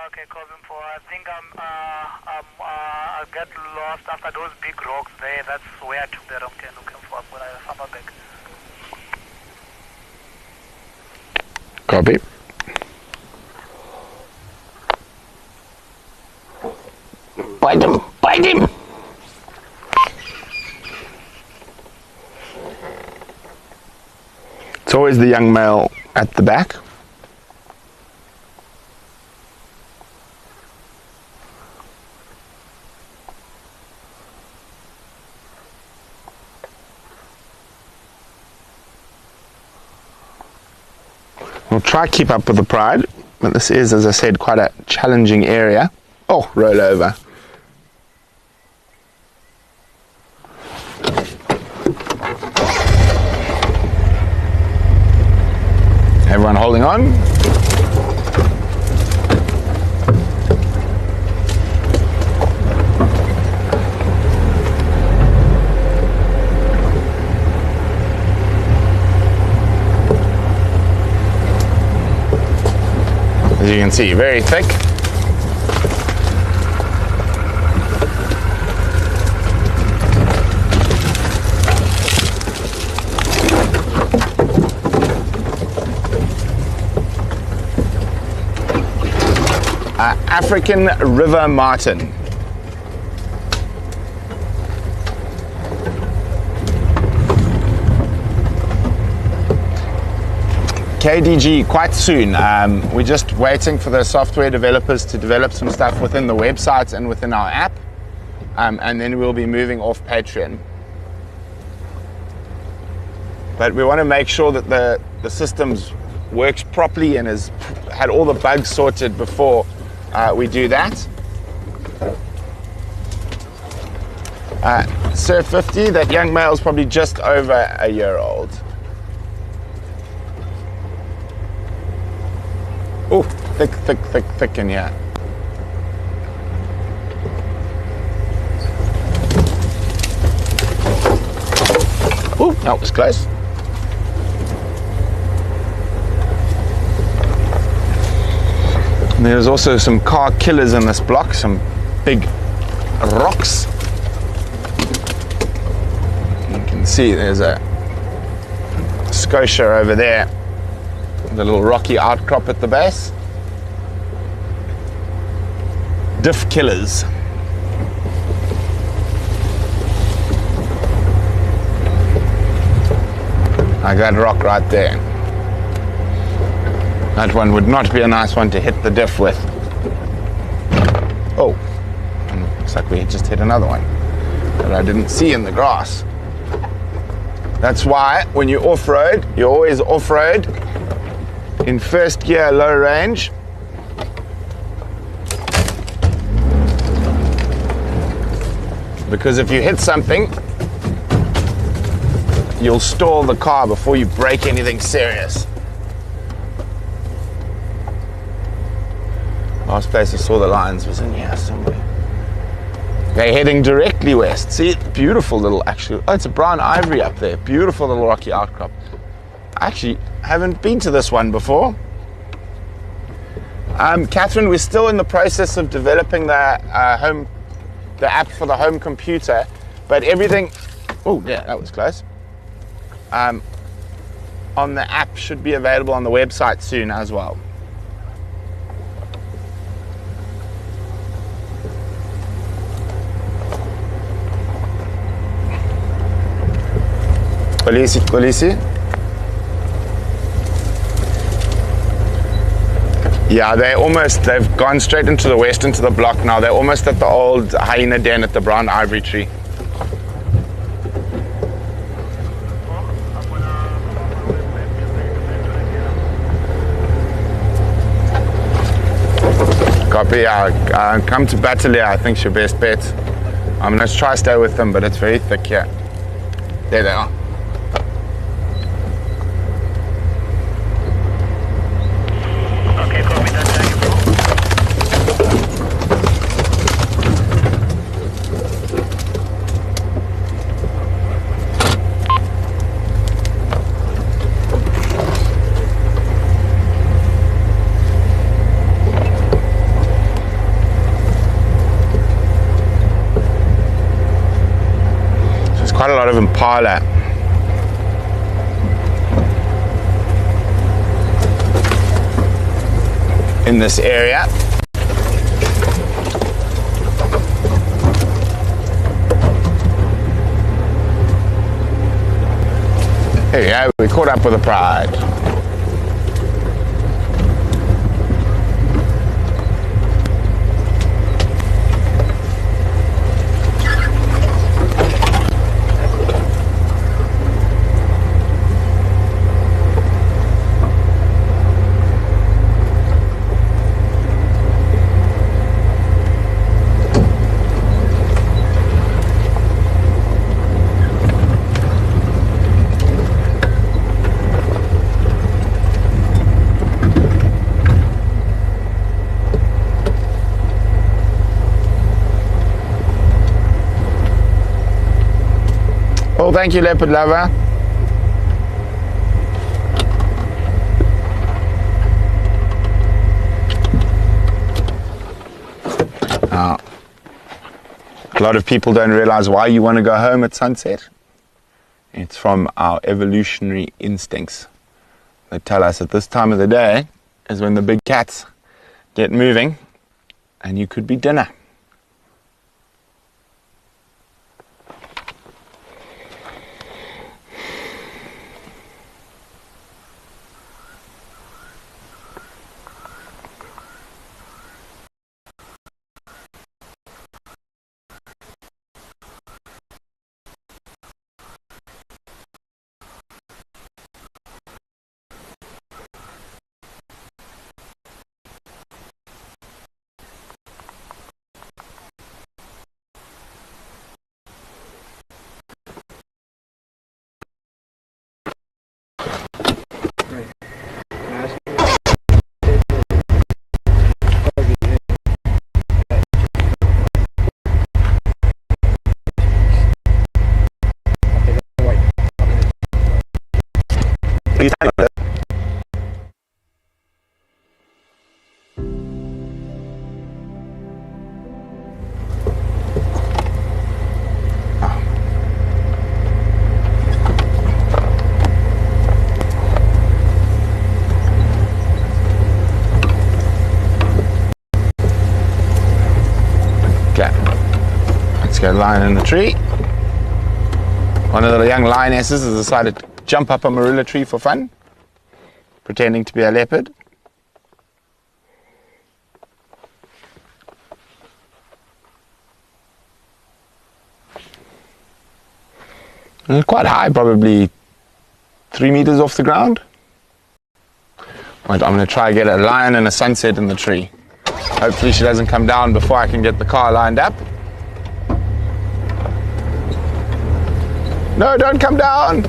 Okay, Corbin 4. I think I get lost after those big rocks there. That's where I took the wrong turn looking for when I found back. Copy. Bite him! Bite him! It's always the young male at the back. We'll try to keep up with the pride, but this is, as I said, quite a challenging area. Oh, roll over. Everyone holding on. As you can see, very thick. African river martin. KDG quite soon. We're just waiting for the software developers to develop some stuff within the website and within our app, and then we'll be moving off Patreon. But we want to make sure that the systems works properly and has had all the bugs sorted before we do that. Sir 50, that young male is probably just over a year old. Oh, thick in here. Oh, that was close. And there's also some car killers in this block, some big rocks. You can see there's a scotia over there, the little rocky outcrop at the base. Diff killers. Like that rock right there. That one would not be a nice one to hit the diff with. Oh, and looks like we just hit another one that I didn't see in the grass. That's why when you off-road, you always off-road in first gear, low range. Because if you hit something, you'll stall the car before you break anything serious. Last place I saw the lions was in here somewhere. They're heading directly west. See, beautiful little, actually, oh, it's a brown ivory up there. Beautiful little rocky outcrop. I actually haven't been to this one before. Catherine, we're still in the process of developing the app for the home computer, but everything, oh yeah, that was close. On the app should be available on the website soon as well. Polisi? Yeah, they've gone straight into the west, into the block now. They're almost at the old hyena den at the brown ivory tree. Copy, come to Balule, I think is your best bet. I'm going to try to stay with them, but it's very thick here. There they are. Okay, copy that. Quite a lot of impala. In this area. Here we go, we caught up with a pride. Oh, thank you, leopard lover. Now, a lot of people don't realize why you want to go home at sunset. It's from our evolutionary instincts. They tell us at this time of the day is when the big cats get moving and you could be dinner. Go lion in the tree. One of the young lionesses has decided to jump up a marula tree for fun, pretending to be a leopard. And it's quite high, probably 3 meters off the ground. Right, I'm going to try and get a lion and a sunset in the tree. Hopefully she doesn't come down before I can get the car lined up. No, don't come down!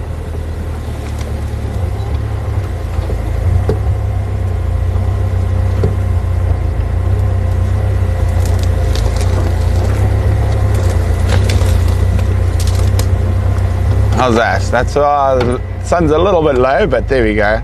How's that? That's the sun's a little bit low, but there we go.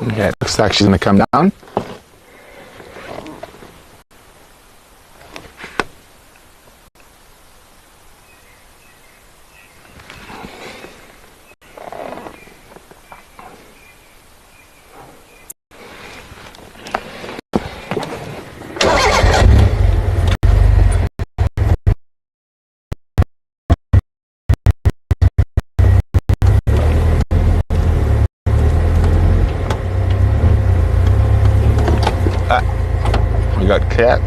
Okay, it looks like she's going to come down. We got cat.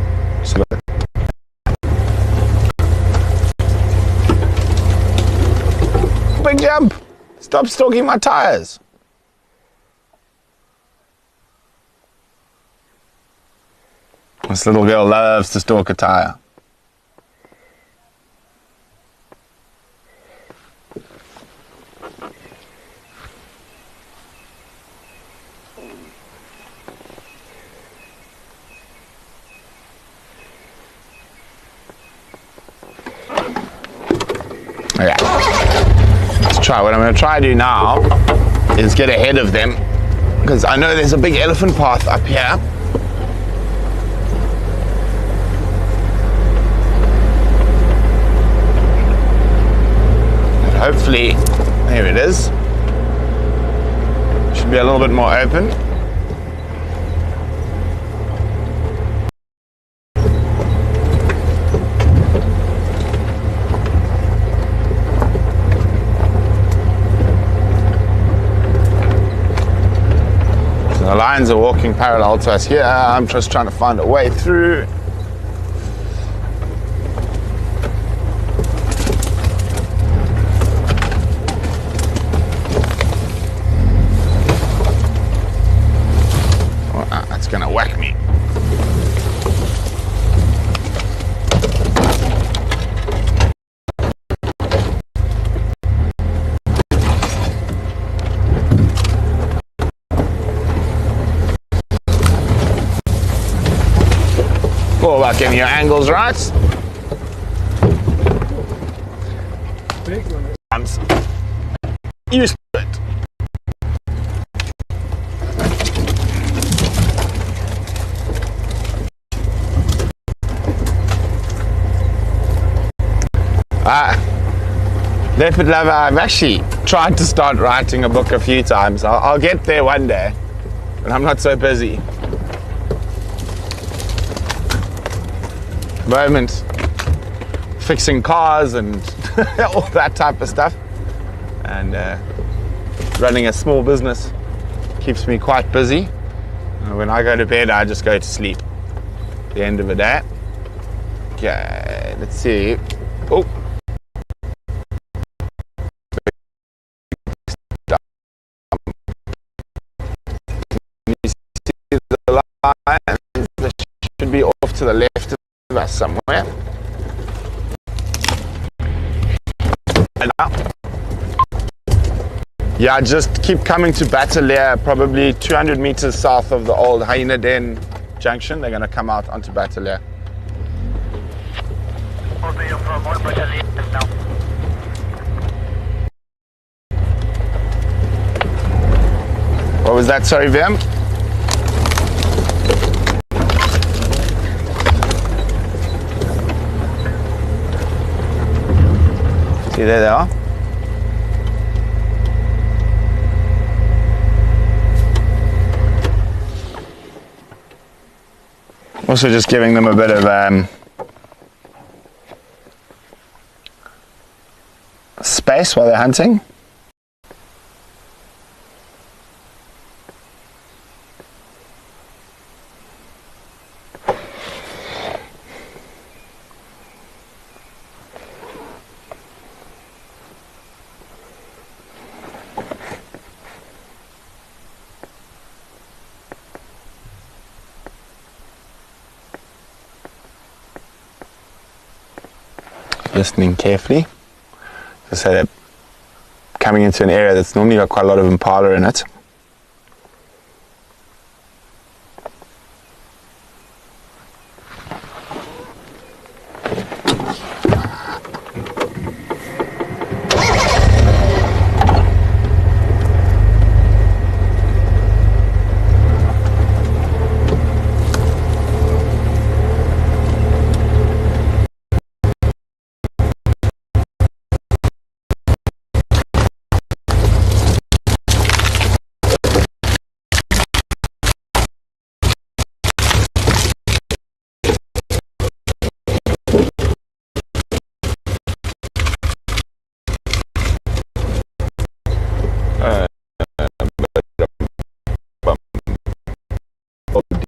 Big jump! Stop stalking my tires. This little girl loves to stalk a tire. Okay, let's try. What I'm going to try to do now is get ahead of them, because I know there's a big elephant path up here. And hopefully, there it is. Should be a little bit more open. The lions are walking parallel to us here. I'm just trying to find a way through. Oh, that's gonna whack me. All about getting your angles right. I'm used to it. Leopard Lover, I've actually tried to start writing a book a few times. I'll get there one day, but I'm not so busy. Moment, fixing cars and all that type of stuff. And running a small business keeps me quite busy. When I go to bed, I just go to sleep at the end of the day. Okay, let's see. Oh. You see the lines? They should be off to the left of us somewhere. And now, yeah, just keep coming to Balule, probably 200 meters south of the old Hyena Den junction. They're going to come out onto Balule. What was that? Sorry, Vim? See, there they are. Also just giving them a bit of space while they're hunting. Listening carefully. So they're coming into an area that's normally got quite a lot of impala in it.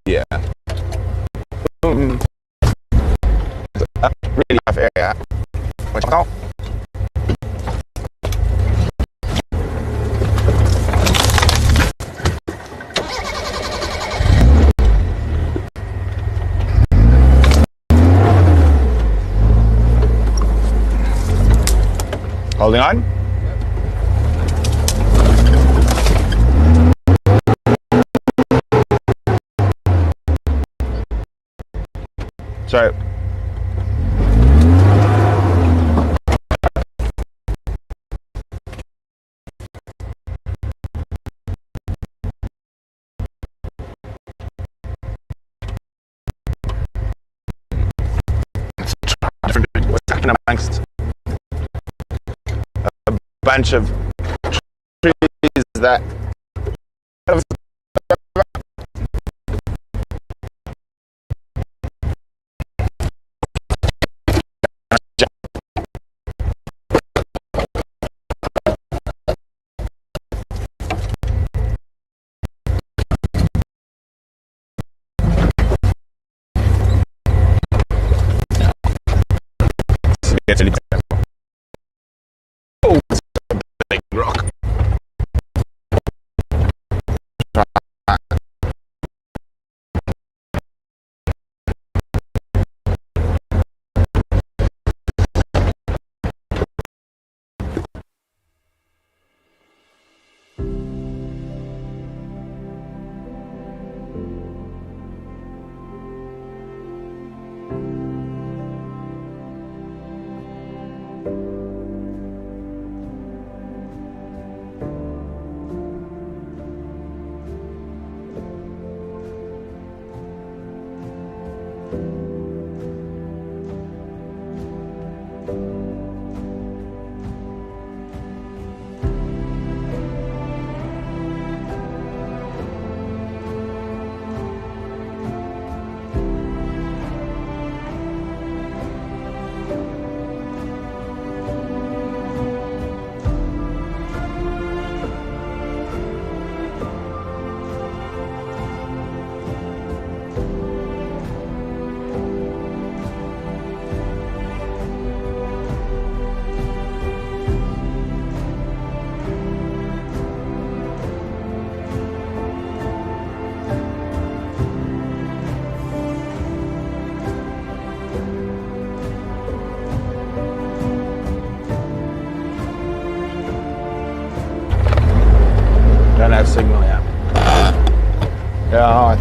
Yeah. Really tough area. Watch out. Holding on. Sorry. What's happening amongst a bunch of trees that oh, it's a big rock.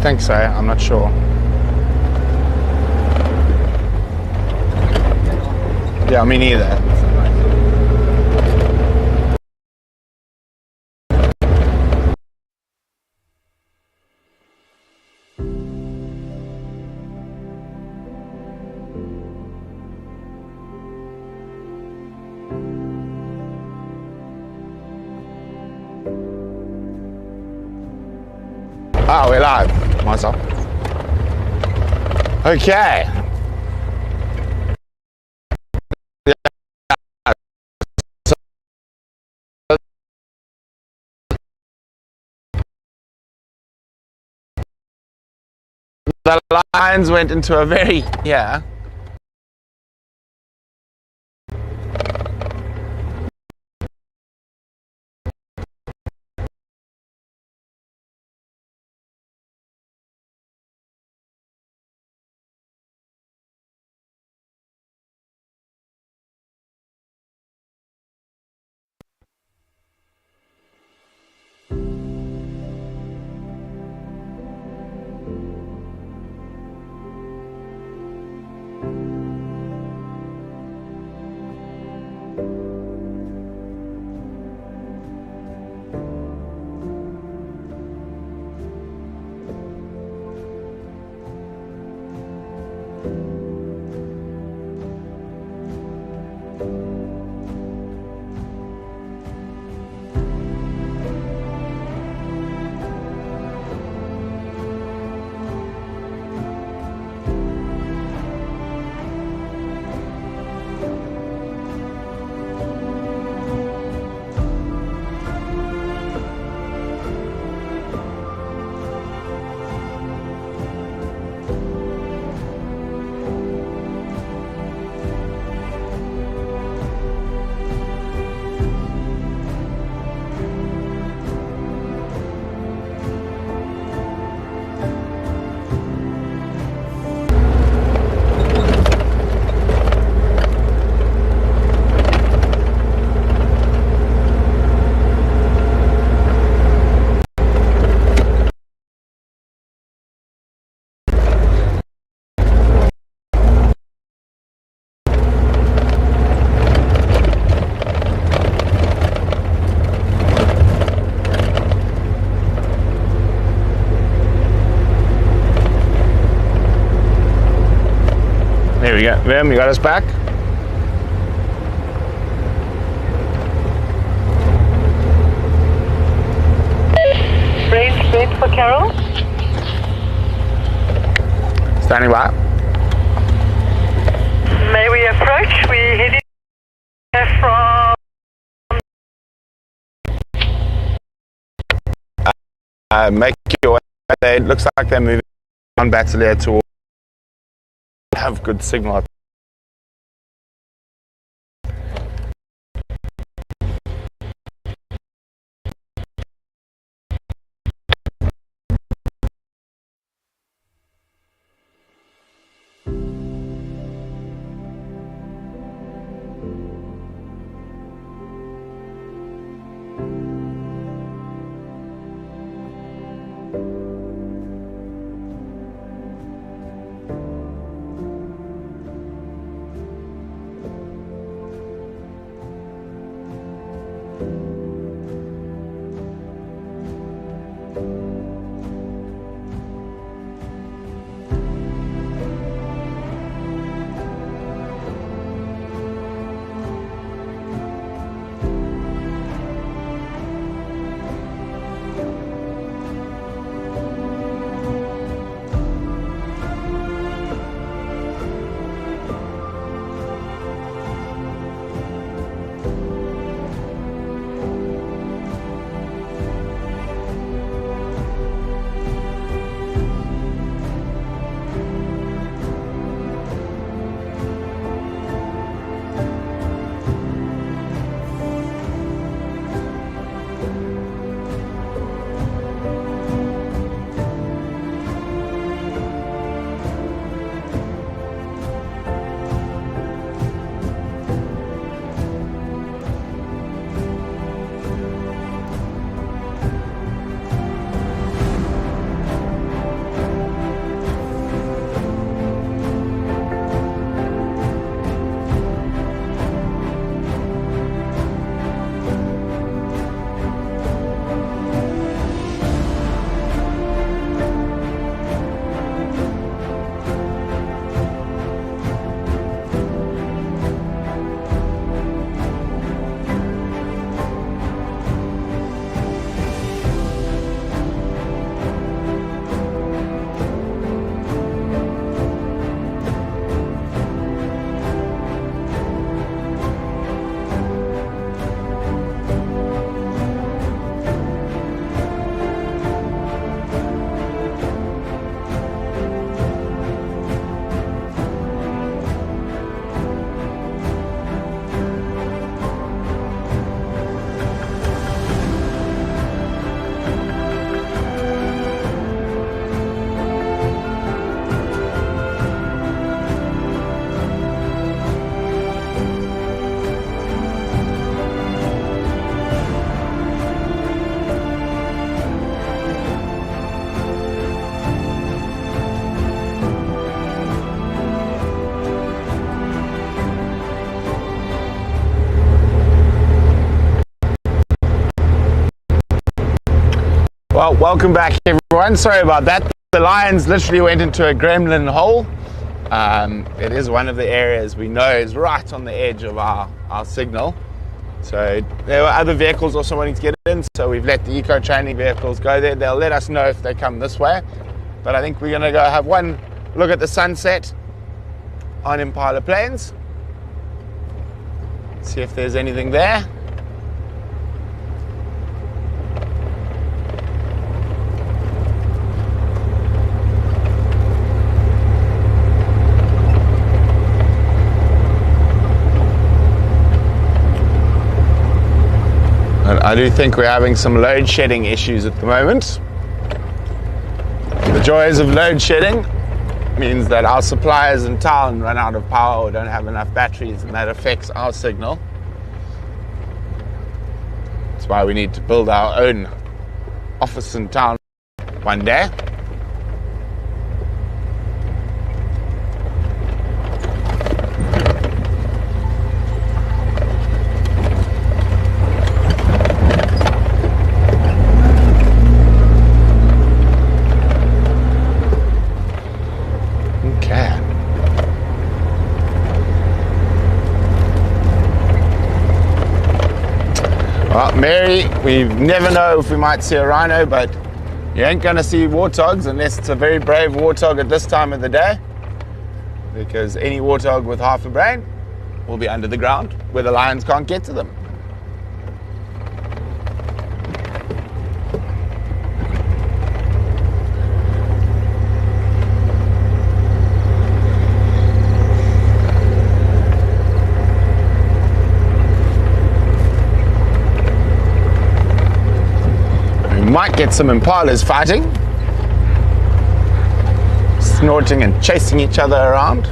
think so. I'm not sure. Yeah, me neither. Ah, we're live, myself. Okay. The lines went into a very, yeah. There we go. Vim, you got us back? Range for Carol. Standing by. May we approach? We're heading from... Make your way. It looks like they're moving on Bateleur towards. Have good signal. Well, welcome back everyone. Sorry about that. The lions literally went into a gremlin hole. It is one of the areas we know is right on the edge of our signal. So there were other vehicles also wanting to get in, so we've let the EcoTraining vehicles go there. They'll let us know if they come this way. But I think we're going to go have one look at the sunset on Impala Plains. See if there's anything there. I do think we're having some load shedding issues at the moment. The joys of load shedding means that our suppliers in town run out of power or don't have enough batteries, and that affects our signal. That's why we need to build our own office in town one day. Well, Mary, we never know if we might see a rhino, but you ain't going to see warthogs unless it's a very brave warthog at this time of the day, because any warthog with half a brain will be under the ground where the lions can't get to them. Might get some impalas fighting, snorting and chasing each other around.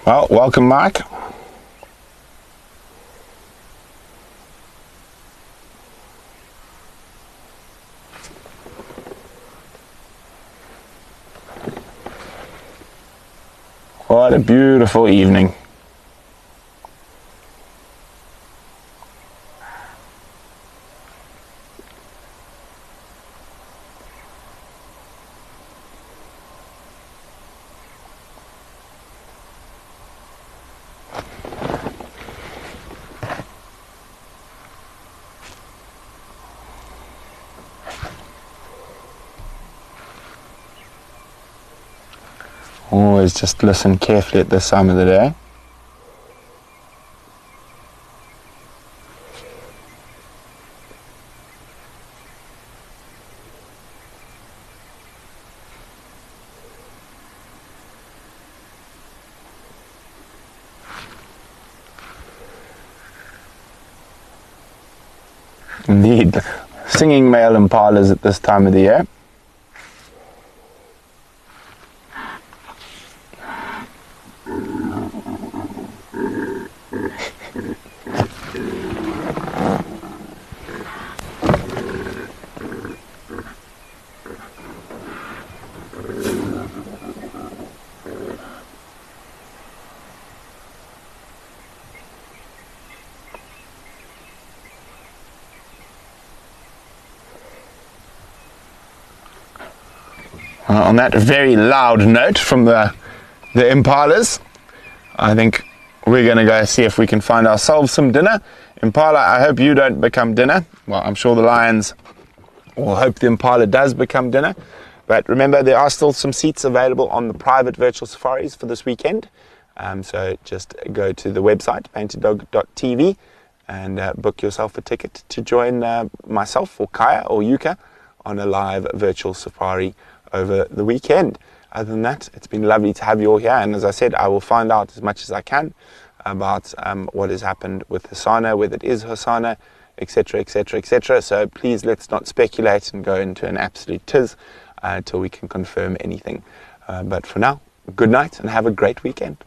Well, welcome, Mike. What a beautiful evening. Always just listen carefully at this time of the day. Indeed, singing male impalas at this time of the year. On that very loud note from the impalas, I think we're going to go see if we can find ourselves some dinner. Impala, I hope you don't become dinner. Well, I'm sure the lions will hope the impala does become dinner. But remember, there are still some seats available on the private virtual safaris for this weekend. So just go to the website, paintedDog.tv, and book yourself a ticket to join myself or Kaya or Yuka on a live virtual safari over the weekend. Other than that, it's been lovely to have you all here, and as I said, I will find out as much as I can about what has happened with Hasana, whether it is Hasana, etc, etc, etc. So please let's not speculate and go into an absolute tiz until we can confirm anything. But for now, good night and have a great weekend.